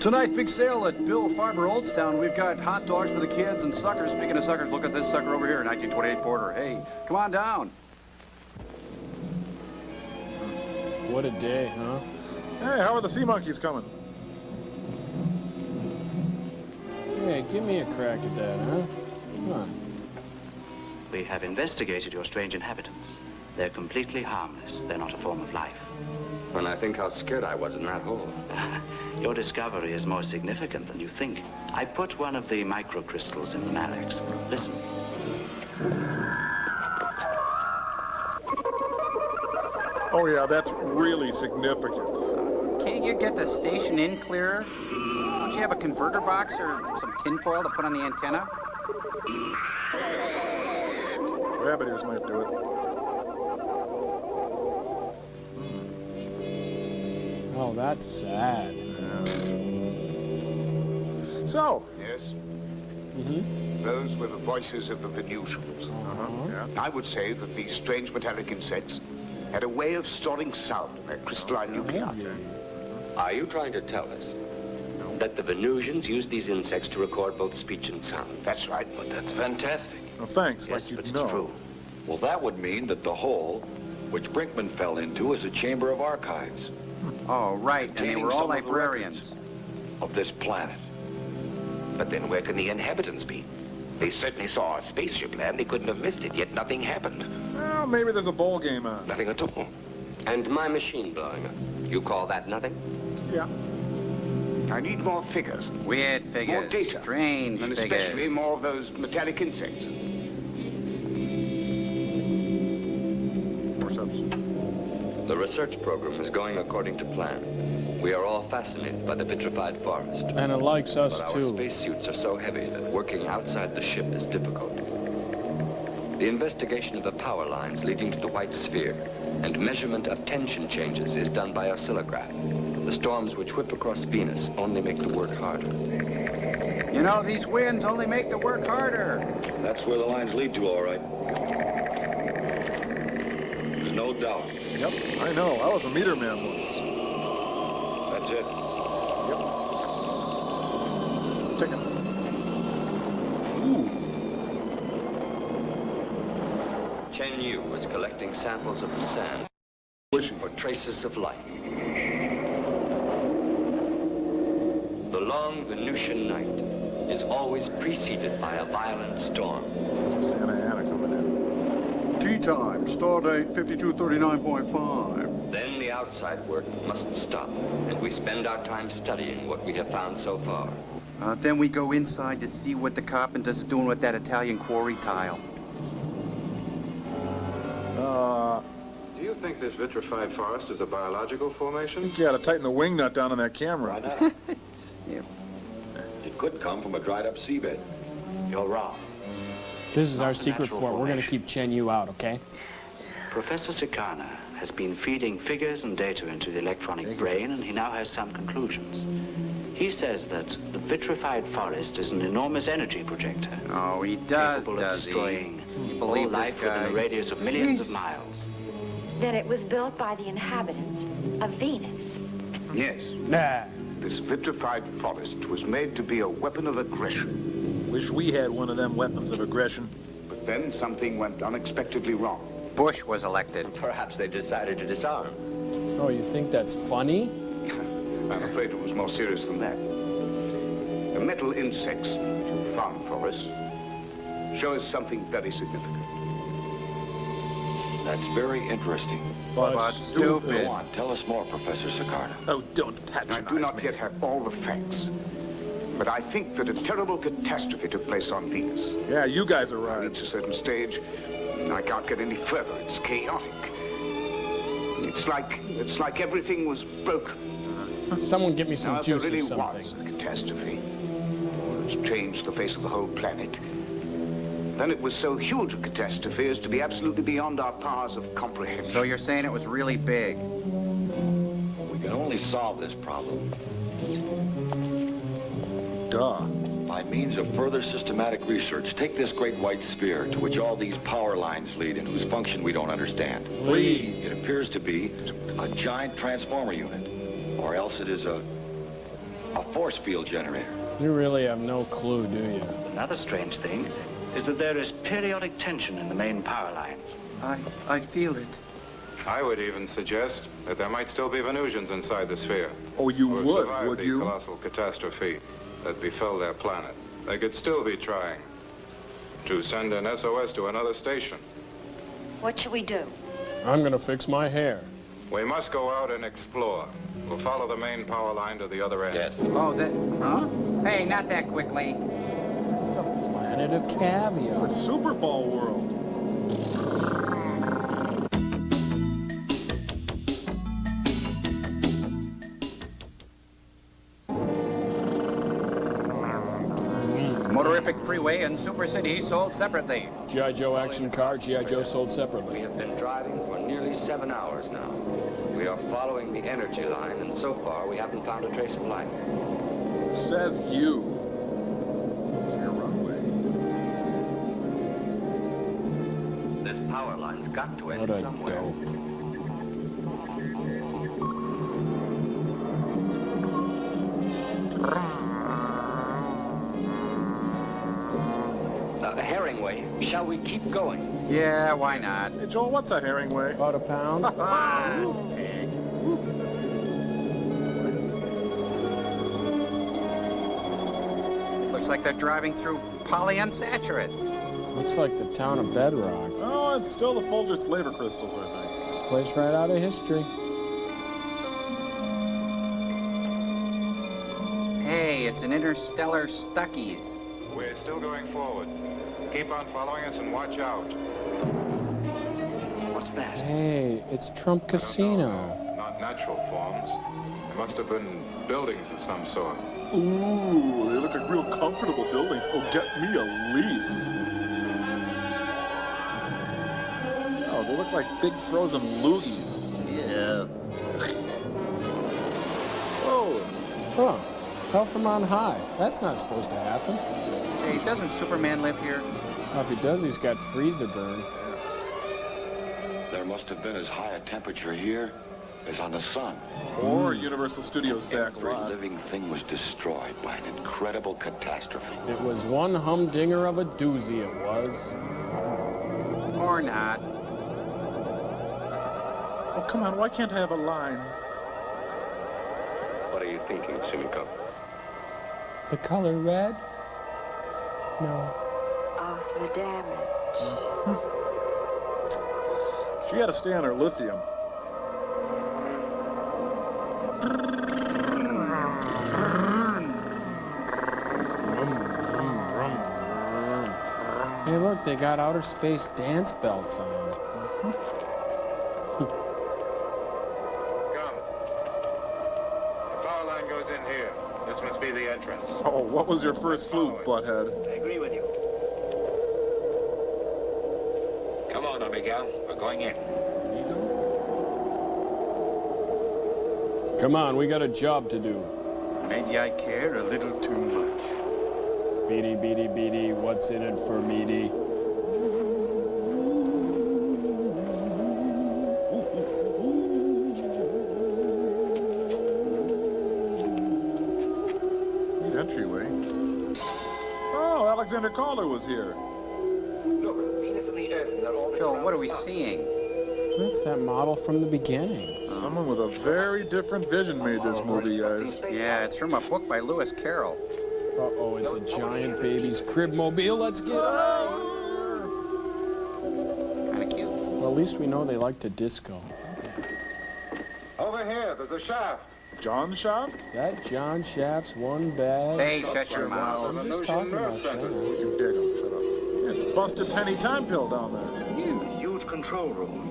Tonight, big sale at Bill Farber Oldstown. We've got hot dogs for the kids and suckers. Speaking of suckers, look at this sucker over here, 1928 Porter. Hey, come on down. What a day, huh? Hey, how are the sea monkeys coming? Hey, give me a crack at that, huh? Come on. We have investigated your strange inhabitants. They're completely harmless. They're not a form of life. When I think how scared I was in that hole. Your discovery is more significant than you think. I put one of the microcrystals in the Malix. Listen. Oh yeah, that's really significant. Can't you get the station in clearer? Don't you have a converter box or some tinfoil to put on the antenna? Rabbit ears might do it. Oh, that's sad. So. Yes? Those were the voices of the Venusians. Yeah. I would say that these strange metallic insects had a way of storing sound in their crystalline nuclei. Are you trying to tell us that the Venusians used these insects to record both speech and sound? That's right. But that's fantastic. No, thanks. Yes, like you but know. it's true. Well, that would mean that the hole, which Brinkman fell into, is a chamber of archives. Oh, right, and they Containing were all some of the librarians. Of this planet. But then where can the inhabitants be? They certainly saw a spaceship land. They couldn't have missed it, yet nothing happened. Well, maybe there's a bowl game on. Nothing at all. And my machine blowing up. You call that nothing? Yeah. I need more figures. Weird More figures. data. Strange And figures. especially more of those metallic insects. More subs. The research program is going according to plan. We are all fascinated by the vitrified forest. And it likes us, but too. Our spacesuits are so heavy that working outside the ship is difficult. The investigation of the power lines leading to the white sphere and measurement of tension changes is done by oscillograph. The storms which whip across Venus only make the work harder. You know, these winds only make the work harder. That's where the lines lead to, all right. There's no doubt. Yep, I know. I was a meter man once. That's it. Yep. It's the ticket. Ooh. Chen-Yu is collecting samples of the sand for traces of life. The long Venusian night is always preceded by a violent storm. Santa Ana coming in. Tea time, stardate 5239.5. Then the outside work must stop, and we spend our time studying what we have found so far. Then we go inside to see what the carpenters are doing with that Italian quarry tile. Do you think this vitrified forest is a biological formation? I think you ought to tighten the wing nut down on that camera. Why not? It could come from a dried up seabed. You're wrong. This is our secret fort. We're going to keep Chen-Yu out, okay? Professor Sikana has been feeding figures and data into the electronic brain, and he now has some conclusions. He says that the vitrified forest is an enormous energy projector. Oh, he does, capable does of he? destroying You all believe this life guy? within a radius of millions of miles. Then it was built by the inhabitants of Venus. Yes. Nah. This vitrified forest was made to be a weapon of aggression. Wish we had one of them weapons of aggression. But then something went unexpectedly wrong. Bush was elected. Perhaps they decided to disarm. Oh, you think that's funny? I'm afraid it was more serious than that. The metal insects you found for us show us something very significant. That's very interesting. But stupid. Go on, tell us more, Professor Sikarna. Oh, don't I patronize do not me. yet have all the facts, but I think that a terrible catastrophe took place on Venus. Yeah, you guys are It right. reached a certain stage, I can't get any further. It's chaotic. It's like everything was broken. Someone get me some Now, if there juice really or something. was a catastrophe, which changed the face of the whole planet, then it was so huge a catastrophe as to be absolutely beyond our powers of comprehension. So you're saying it was really big? We can only solve this problem Duh. by means of further systematic research. Take this great white sphere to which all these power lines lead and whose function we don't understand. Please. It appears to be a giant transformer unit, or else it is a force field generator. You really have no clue, do you? Another strange thing is that there is periodic tension in the main power lines. I feel it. I would even suggest that there might still be Venusians inside the sphere. Oh, you who have would, survived would the you? colossal catastrophe that befell their planet. They could still be trying to send an SOS to another station. What should we do? I'm going to fix my hair. We must go out and explore. We'll follow the main power line to the other end. Yes. Oh, that... Huh? Hey, not that quickly. It's a planet of caviar. It's Super Bowl world. Motorific freeway and Super City sold separately. G.I. Joe action car, G.I. Joe sold We separately. have been driving for nearly 7 hours now. We are following the energy line, and so far we haven't found a trace of life. Says you. It's your runway. This power line's got to end What a somewhere. dope. Herringway, shall we keep going? Yeah, why not? Hey, Joel, what's a Herringway? About a pound. Looks like they're driving through polyunsaturates. Looks like the town of Bedrock. Oh, it's still the Folgers flavor crystals, I think. It's a place right out of history. Hey, it's an interstellar Stuckies. We're still going forward. Keep on following us and watch out. What's that? Hey, it's Trump Casino. Not natural forms. They must have been buildings of some sort. Ooh, they look like real comfortable buildings. Oh, get me a lease. Oh, they look like big frozen loogies. Yeah. Whoa. Huh. Hell from on high. That's not supposed to happen. Hey, doesn't Superman live here? Well, if he does, he's got freezer burn. There must have been as high a temperature here as on the sun. Or Universal Studios back Every lot. living thing was destroyed by an incredible catastrophe. It was one humdinger of a doozy, it was. Or not. Oh, come on, why can't I have a line? What are you thinking, Sumiko? The color red? No. Of the damage. She had to stay on her lithium. Hey, look, they got outer space dance belts on. Come. The power line goes in here. This must be the entrance. Oh, what was your first clue, butthead? I agree with you. Come on, Miguel. We're going in. Come on, we got a job to do. Maybe I care a little too much. Beady, beady, beady, what's in it for meaty? Neat entryway. Oh, Alexander Calder was here. Look, Venus and the Earth, they're all... Phil, what are we seeing? That's that model from the beginning. Someone with a very different vision made this movie, guys. Yeah, it's from a book by Lewis Carroll. Uh-oh, it's a giant baby's crib mobile. Let's get out! Kinda cute. Well, at least we know they like to disco. Over here, there's a shaft. John Shaft? That John Shaft's one bag. Hey, shut your mouth. I'm just talking about Shaft. You dig him, shut up. It's busted penny time pill down there. Huge control room.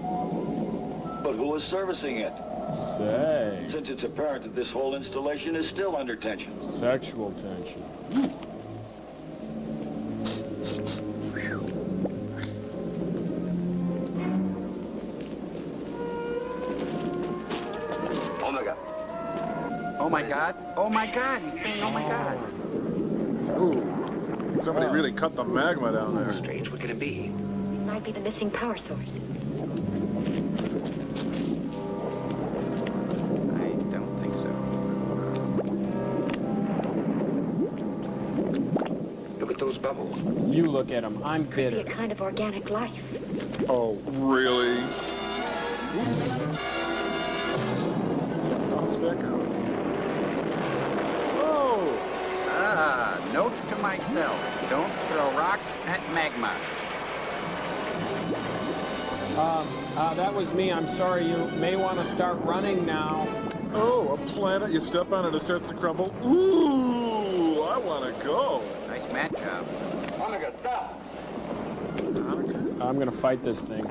But who is servicing it? Say. Since it's apparent that this whole installation is still under tension. Sexual tension. Omega. Oh my God. Oh my God. He's saying, oh my God. Ooh. Somebody really cut the magma down there. Strange, what can it be? Might be the missing power source. I don't think so. Look at those bubbles. You look at him. I'm Be bitter. a kind of organic life. Oh, really? Oops. Bounce back out. Oh! Ah, note to myself. Don't throw rocks at magma. That was me. I'm sorry. You may want to start running now. Oh, a planet. You step on it, it starts to crumble. Ooh, I want to go. Nice mat job. Omega, stop. I'm going to fight this thing.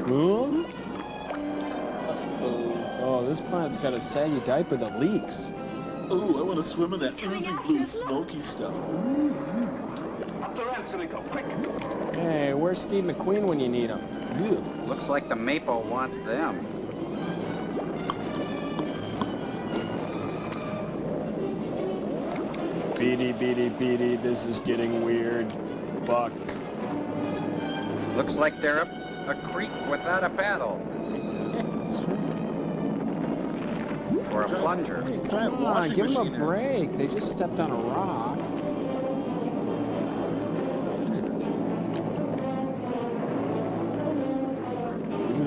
Ooh. Oh, this planet's got a saggy diaper that leaks. Ooh, I want to swim in that oozy blue smoky stuff. Ooh. Up the ramp, Sumiko, quick. Hey, where's Steve McQueen when you need him? Ew. Looks like the Maple wants them. Beady, beady, beady, this is getting weird. Buck. Looks like they're up a creek without a paddle. Or a plunger. Hey, come on, give them a break. They just stepped on a rock.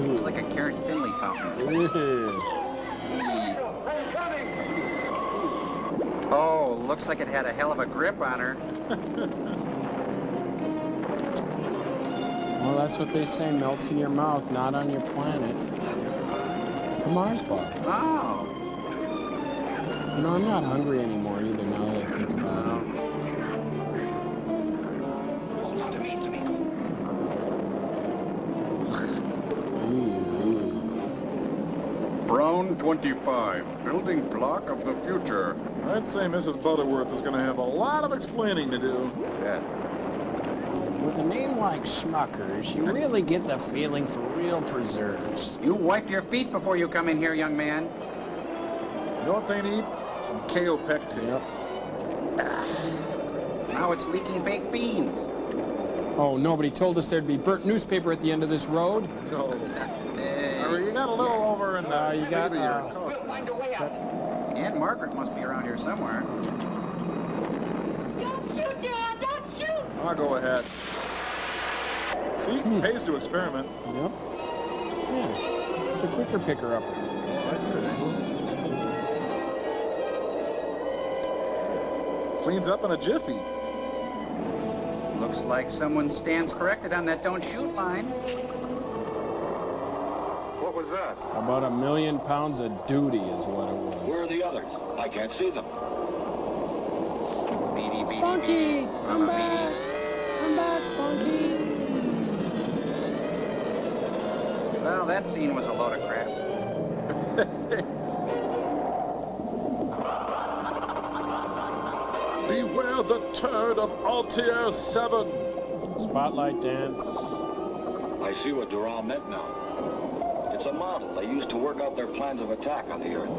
Looks like a Karen Finley fountain. Ew. Oh, looks like it had a hell of a grip on her. Well, that's what they say. Melts in your mouth, not on your planet. The Mars bar. Oh. You know, I'm not hungry anymore either now that I think about it. Hold on to me, Sumiko. Brown 25, building block of the future. I'd say Mrs. Butterworth is going to have a lot of explaining to do. Yeah. With a name like Smuckers, you really get the feeling for real preserves. You wipe your feet before you come in here, young man. You know what they need? Some kaopectate. Yep. Now it's leaking baked beans. Oh, nobody told us there'd be burnt newspaper at the end of this road? No. You got a little over in the you got, your coat. We'll find a way out. Aunt Margaret must be around here somewhere. Don't shoot, Dad! Don't shoot! I'll go ahead. See? Pays to experiment. Yep. Yeah, it's a quicker picker-upper. That's so smooth. Just cleans up in a jiffy. Looks like someone stands corrected on that don't shoot line. What was that? About 1 million pounds of duty is what it was. Where are the others? I can't see them. Beady, beady, Spunky, beady. come back. Come back, Spunky. Well, that scene was a load of crap. Beware the turd of Altier 7. Spotlight dance. I see what Dural meant now. It's a model they used to work out their plans of attack on the Earth.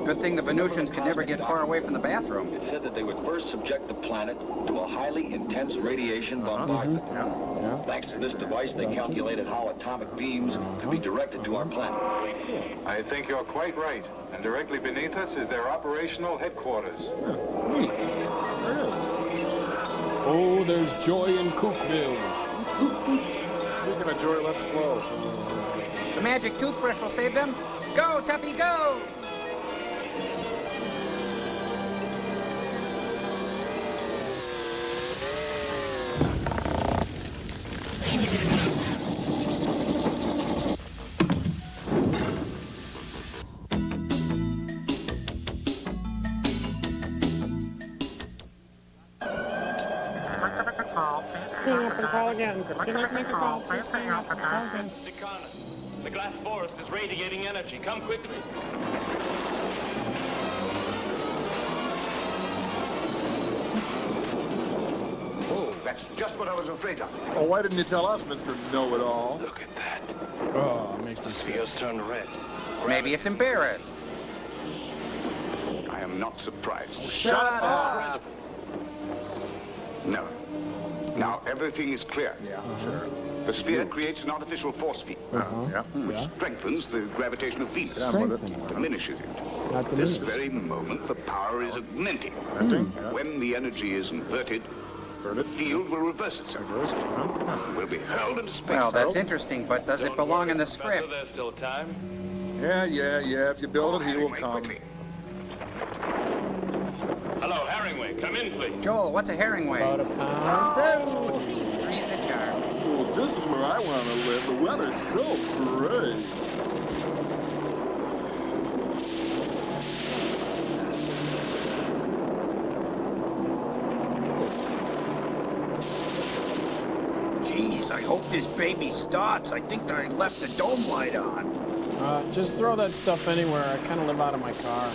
Good thing the Venusians could never get far away from the bathroom. It said that they would first subject the planet to a highly intense radiation bombardment. Thanks to this device, they calculated how atomic beams could be directed to our planet. I think you're quite right. And directly beneath us is their operational headquarters. Neat. There is. Oh, there's joy in Cookville. Speaking of joy, let's blow. The magic toothbrush will save them. Go, Tuffy, go! Hang up and call again. Did not make a call. Please hang up and call again. The glass forest is radiating energy. Come quickly. Oh, that's just what I was afraid of. Oh, why didn't you tell us, Mr. Know-It-All? Look at that. Oh, it makes me sick. Sphere's turned red. Maybe it's embarrassed. I am not surprised. Shut up! No. Now everything is clear. Yeah, sure. The sphere creates an artificial force field, which strengthens the gravitation of Venus, diminishes it. Not This diminished. very moment, the power is augmenting. When the energy is inverted, the field will reverse itself. We'll be hurled into space. Well, that's interesting, but does it belong in the script? There's still time. Yeah. If you build it, he will come. Hello, Herringway. Come in, please. Joel, what's a herringway? About a pound. Oh, three's the charm. Oh, this is where I want to live. The weather's so great. Jeez, I hope this baby starts. I think I left the dome light on. Just throw that stuff anywhere. I kind of live out of my car.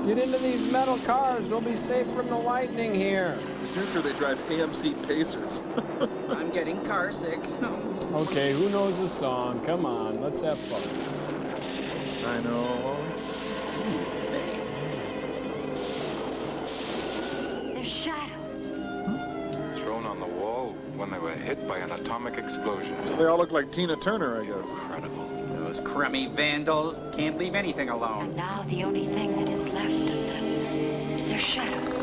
Get into these metal cars. We'll be safe from the lightning here. In the future, they drive AMC Pacers. I'm getting car sick. Okay, who knows the song? Come on, let's have fun. I know. They're shadows. Thrown on the wall when they were hit by an atomic explosion. So they all look like Tina Turner, I guess. Incredible. Those crummy vandals can't leave anything alone. Now the only thing that is left of them is their shadows.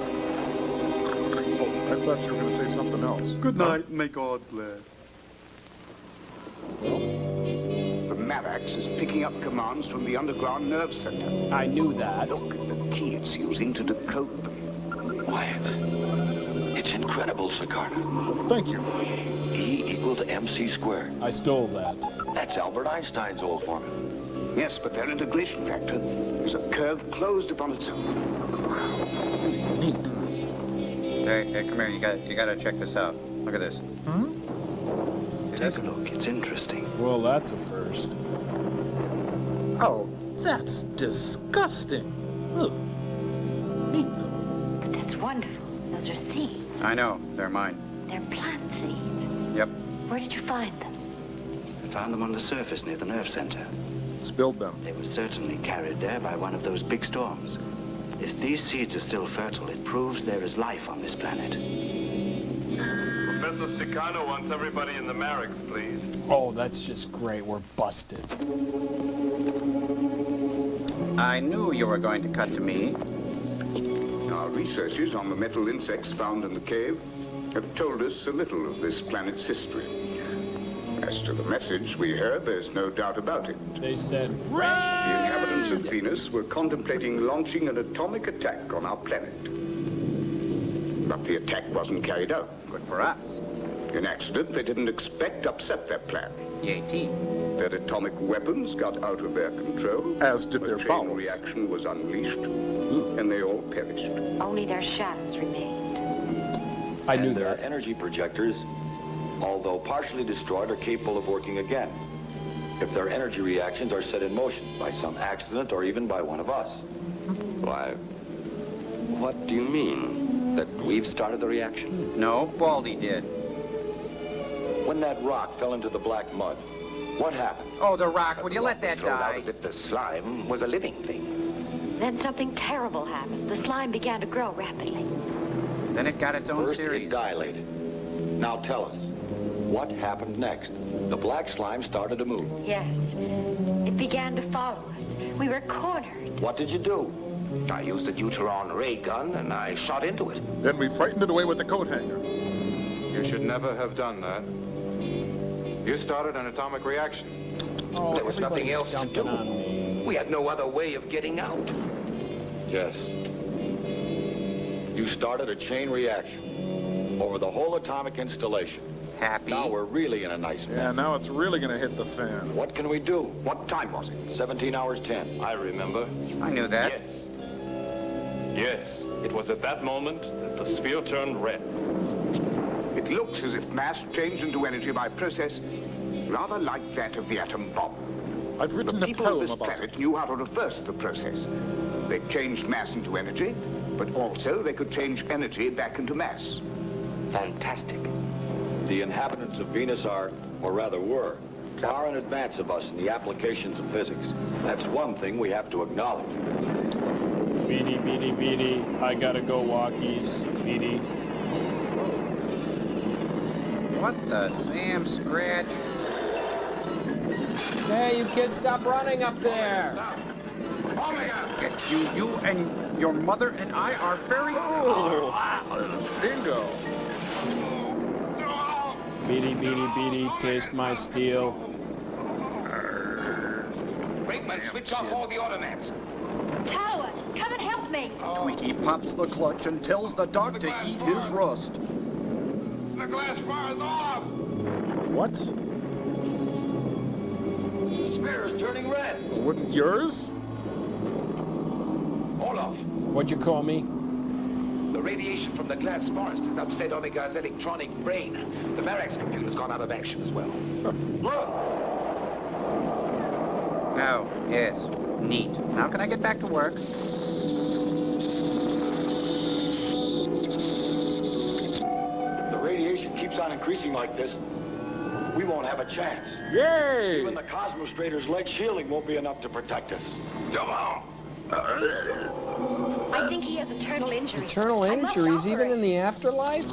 Oh, I thought you were going to say something else. Good night, may God bless. The Mavax is picking up commands from the underground nerve center. I knew that. Look at the key it's using to decode them. Quiet. It's incredible, Sicarda. Thank you. E equal to MC squared. I stole that. That's Albert Einstein's old formula. Yes, but their integration factor is a curve closed upon itself. Neat. Hey, come here. You gotta check this out. Look at this. See this? Take a look. It's interesting. Well, that's a first. Oh, that's disgusting. Ugh. Neat, though. But that's wonderful. Those are seeds. I know. They're mine. They're plant seeds. Yep. Where did you find them? I found them on the surface near the nerve center. Spilled them. They were certainly carried there by one of those big storms. If these seeds are still fertile, it proves there is life on this planet. Professor Sicano wants everybody in the barracks, please. Oh, that's just great. We're busted. I knew you were going to cut to me. Our researches on the metal insects found in the cave have told us a little of this planet's history. As to the message we heard, there's no doubt about it. They said, The inhabitants of Venus were contemplating launching an atomic attack on our planet. But the attack wasn't carried out. Good for us. In accident they didn't expect to upset their plan. Yay, team. Their atomic weapons got out of their control. As did their chain bowels. reaction was unleashed, and they all perished. Only their shadows remained. I knew Their that. energy projectors, although partially destroyed, are capable of working again if their energy reactions are set in motion by some accident or even by one of us. Why, what do you mean? That we've started the reaction? No, Baldy did. When that rock fell into the black mud, what happened? Oh, the rock. Would you let that Thrown out die? as if the slime was a living thing. Then something terrible happened. The slime began to grow rapidly. Then it got its own First, series. it dilated. Now tell us, what happened next? The black slime started to move. Yes. It began to follow us. We were cornered. What did you do? I used a Deuteron ray gun and I shot into it. Then we frightened it away with the coat hanger. You should never have done that. You started an atomic reaction. oh, There was nothing everybody's else to dumping do. on me. We had no other way of getting out. Yes. You started a chain reaction over the whole atomic installation. Happy? Now we're really in a nice mess. Yeah, now it's really gonna hit the fan. What can we do? What time was it? 17 hours 10. I remember. I knew that. Yes. Yes, it was at that moment that the sphere turned red. It looks as if mass changed into energy by process rather like that of the atom bomb. I've written The a people of poem this about planet it. knew how to reverse the process. They changed mass into energy, but also they could change energy back into mass. Fantastic. The inhabitants of Venus are, or rather were, far in advance of us in the applications of physics. That's one thing we have to acknowledge. Beady, beady, beady. I gotta go walkies. Beady. What the Sam Scratch? Hey, you kids, stop running up there. Get you, you and your mother and I are very... Bingo. Beady, beady, beady. Taste my steel. Brakeman, switch off all the automats. Tower, come and help me. Tweaky pops the clutch and tells the dog to eat his rust. The glass bar is off! What? The sphere is turning red. Wouldn't yours? Hold off. What'd you call me? The radiation from the glass forest has upset Omega's electronic brain. The Varax computer's gone out of action as well. Look! No, yes. Neat. Now can I get back to work? The radiation keeps on increasing like this. We won't have a chance. Yay! Even the Cosmostrator's leg shielding won't be enough to protect us. Come on! I think he has eternal injuries. Eternal I must injuries, even operate. in the afterlife?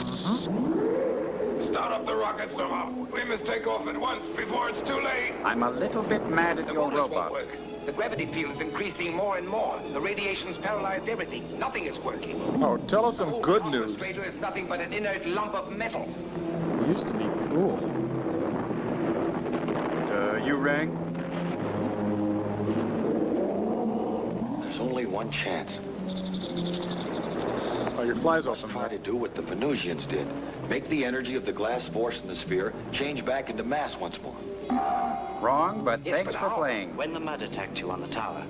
Start up the rockets, Soma. We must take off at once before it's too late. I'm a little bit mad at The your motors won't robot. work. The gravity field is increasing more and more. The radiation's paralyzed everything. Nothing is working. Oh, tell us some The good whole news. Cosmostrator is nothing but an inert lump of metal. It used to be cool. You rang? There's only one chance. Oh, your fly's Let's open. try to do what the Venusians did. Make the energy of the glass force in the sphere change back into mass once more. Wrong, but Yes, thanks but for how? playing. When the mud attacked you on the tower,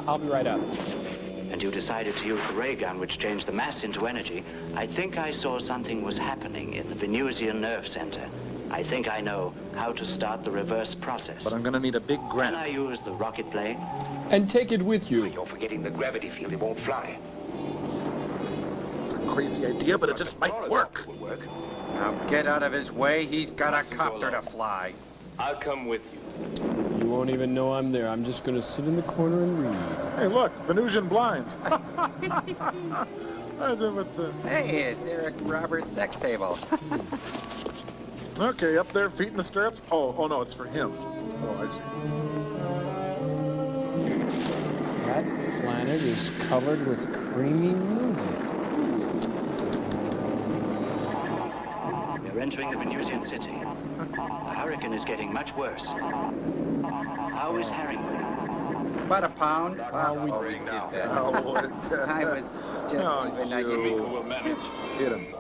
I'll be right up. and you decided to use the ray gun which changed the mass into energy, I think I saw something was happening in the Venusian nerve center. I think I know how to start the reverse process. But I'm gonna need a big Can I grant. use the rocket plane? And take it with you. You're forgetting the gravity field. It won't fly. It's a crazy idea, but it just might work. Now get out of his way. He's got a copter to fly. I'll come with you. You won't even know I'm there. I'm just gonna sit in the corner and read. Hey, look, Venusian blinds. That's it with the... Hey, it's Eric Roberts' sex table. Okay, up there, feet in the stirrups. Oh no, it's for him. Oh, I see. That planet is covered with creamy nougat. We're entering the Venusian city. The hurricane is getting much worse. How is Harrington? About a pound. Wow, we did that. I was just even. I didn't. We'll manage. Hit him.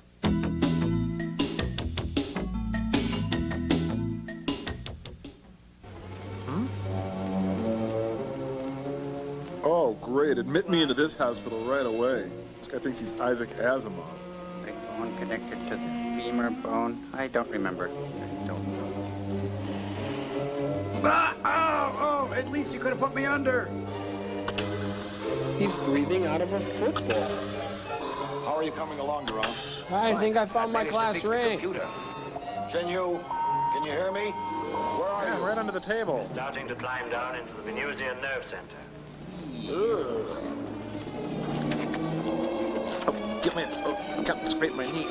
Oh, great. Admit me into this hospital right away. This guy thinks he's Isaac Asimov. Big bone connected to the femur bone. I don't remember. I don't know. Oh, at least you could have put me under. He's breathing out of a football. How are you coming along, Jerome? I think I found my class ring. Can you hear me? Where are you? Right under the table. Starting to climb down into the Venusian nerve center. Ugh. Oh, get me. Oh, can't scrape my knee.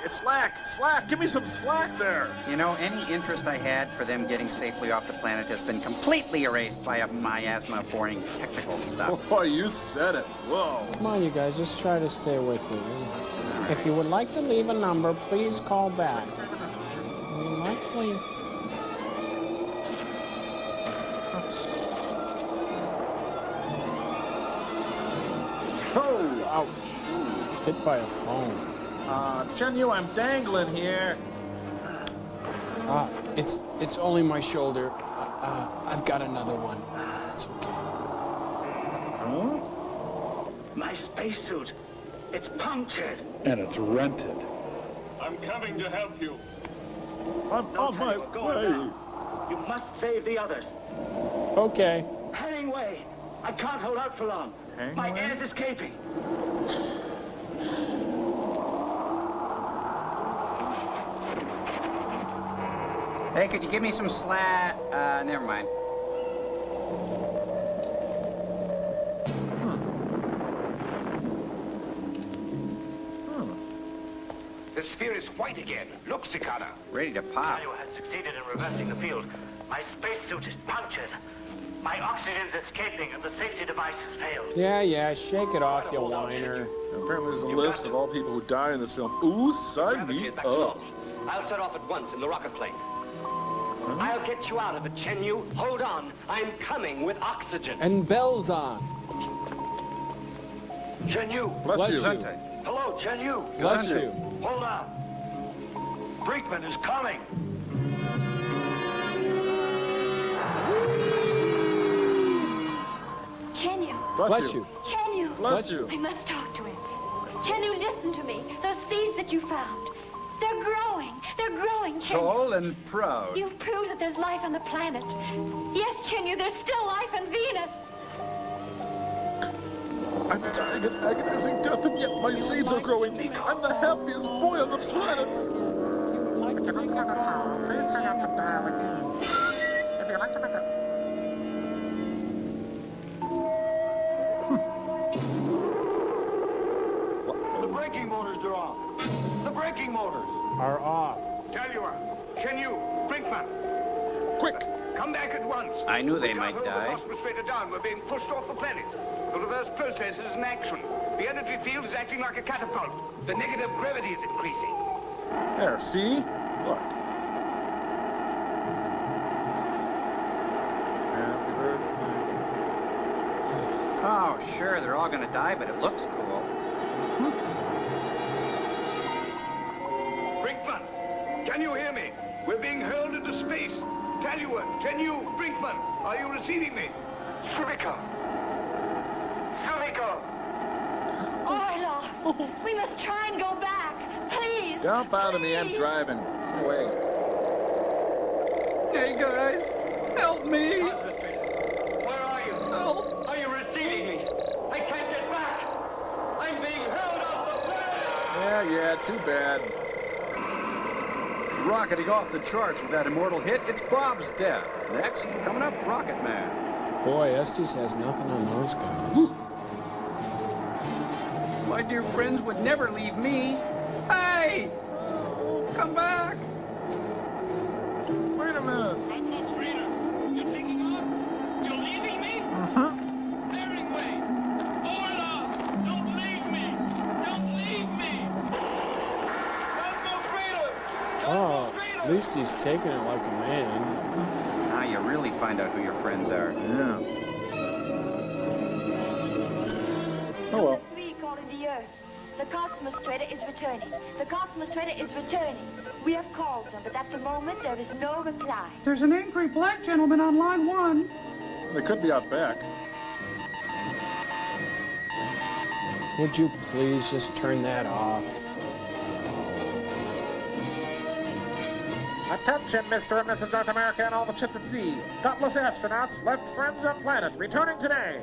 Slack. Give me some slack there. You know, any interest I had for them getting safely off the planet has been completely erased by a miasma of boring technical stuff. Oh, you said it. Whoa. Come on, you guys, just try to stay with you. If you would like to leave a number, please call back. We might leave. Oh, ouch. Hit by a phone. Chen-Yu, I'm dangling here. It's only my shoulder. I've got another one. It's okay. Huh? My spacesuit. It's punctured. And it's rented. I'm coming to help you. I'm on my way. You must save the others. Okay. Hemingway, I can't hold out for long. My air's escaping. Hey, could you give me some slack? Never mind. The sphere is white again. Look, Cicada. Ready to pop. Daniel has succeeded in reversing the field. My spacesuit is punctured. My oxygen's escaping and the safety device has failed. Yeah, shake it off, you whiner. Apparently there's a list of all people who die in this film. Ooh, sign me up. I'll set off at once in the rocket plane. I'll get you out of it, Chen-Yu. Hold on. I'm coming with oxygen. And bells on. Chen-Yu. Bless you. Hello, Chen-Yu. Bless you. Hold on. Brinkman is coming. Chen-Yu. Bless you. Chen-Yu. Bless you. I must talk to him. Chen-Yu, listen to me. Those seeds that you found, they're growing. They're growing, Chen-Yu. Tall and proud. You've proved that there's life on the planet. Yes, Chen-Yu, there's still life on Venus. I'm dying an agonizing death, and yet my seeds are growing. I'm the happiest boy on the planet. If you'd like to make a call, please hang up and dial again. If you'd like to make a... The braking motors are off. The braking motors are off. Tell you Chen-Yu, Brinkman. Quick. Come back at once. I knew they might die. The straight down. We're being pushed off the planet. The reverse process is in action. The energy field is acting like a catapult. The negative gravity is increasing. There, see? Look. Happy birthday. Oh, sure, they're all gonna die, but it looks cool. Brinkman, can you hear me? We're being hurled into space. Taluan, Chen-Yu, Brinkman, are you receiving me? Sumiko! Orla, we must try and go back. Please. Don't bother me, I'm driving. Get away. Hey, guys, help me. Where are you? Help. Are you receiving me? I can't get back. I'm being hurled off the planet. Yeah, too bad. Rocketing off the charts with that immortal hit, it's Bob's death. Next, coming up, Rocket Man. Boy, Estes has nothing on those guys. My dear friends would never leave me. Hey! Come back! Wait a minute. You're taking off? You're leaving me? Hemingway! Orla! Don't leave me! Don't leave me! At least he's taking it like a man. Now you really find out who your friends are. Yeah. Oh well. We calling the Earth. The Cosmos Trader is returning. The Cosmos Trader is returning. We have called them, but at the moment there is no reply. There's an angry black gentleman on line 1. They could be out back. Would you please just turn that off? Attention, Mr. and Mrs. North America and all the ships at sea. Gutless astronauts left friends on planet, returning today.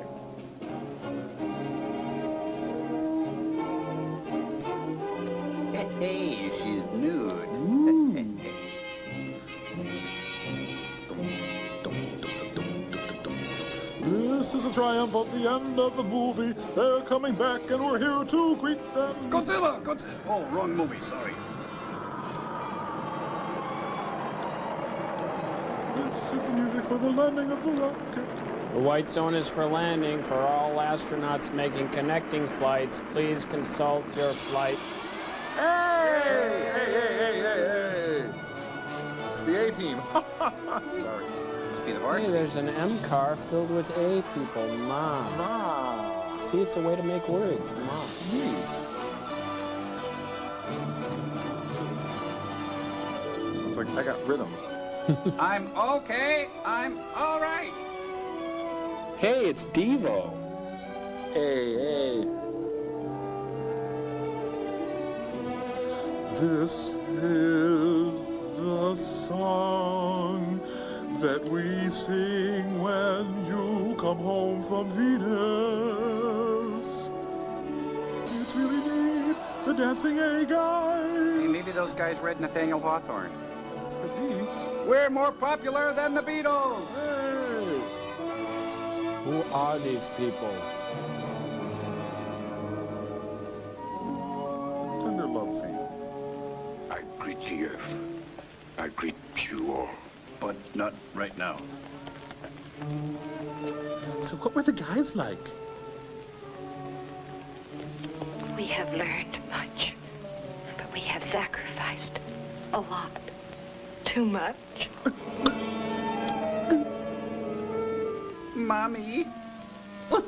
Hey, she's nude. This is a triumph of the end of the movie. They're coming back and we're here to greet them. Godzilla! Oh, wrong movie, sorry. This is the music for the landing of the rocket. The white zone is for landing. For all astronauts making connecting flights, please consult your flight. Hey! Hey! It's the A-team. Sorry. Must be the Hey, varsity. there's an M car filled with A people. Ma. Ma. See, it's a way to make words. Ma. Neat. Sounds like I got rhythm. I'm okay. I'm all right. Hey, it's Devo. Hey. This is the song that we sing when you come home from Venus. It's really neat, the dancing A guys. Hey, maybe those guys read Nathaniel Hawthorne. Could be. We're more popular than the Beatles. Hey. Who are these people? Tender love theme. I greet the Earth. I greet you all. But not right now. So what were the guys like? We have learned much, but we have sacrificed a lot. Too much. Mommy. Huh?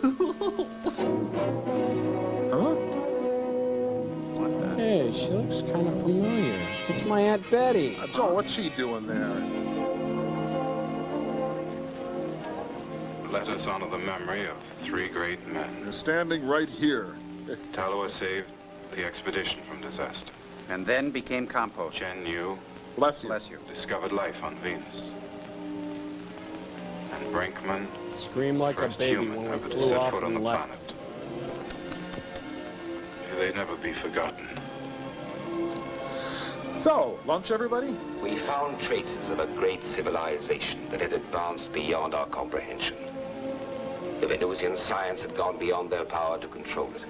What the? Hey, she looks kind of familiar. It's my Aunt Betty. Joel, what's she doing there? Let us honor the memory of 3 great men. You're standing right here. Talua saved the expedition from disaster. And then became compost. Chen Yu Bless you. Bless you. discovered life on Venus. And Brinkman, Scream like a first baby human when we ever to flew set off foot on and the left. planet. May they never be forgotten. So, lunch, everybody? We found traces of a great civilization that had advanced beyond our comprehension. The Venusian science had gone beyond their power to control it.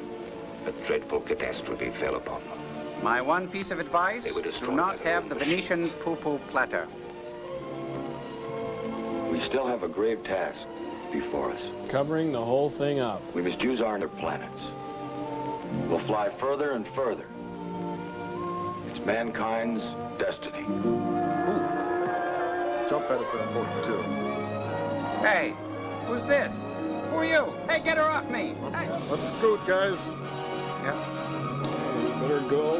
A dreadful catastrophe fell upon them. My one piece of advice, They were do destroyed not by their have own the machines. Venetian poo-poo platter. We still have a grave task before us. Covering the whole thing up. We must use our inner planets. We'll fly further and further. It's mankind's destiny. Ooh. Jump edits are important, too. Hey, who's this? Who are you? Hey, get her off me! Hey. Let's scoot, guys. Yeah. We better go.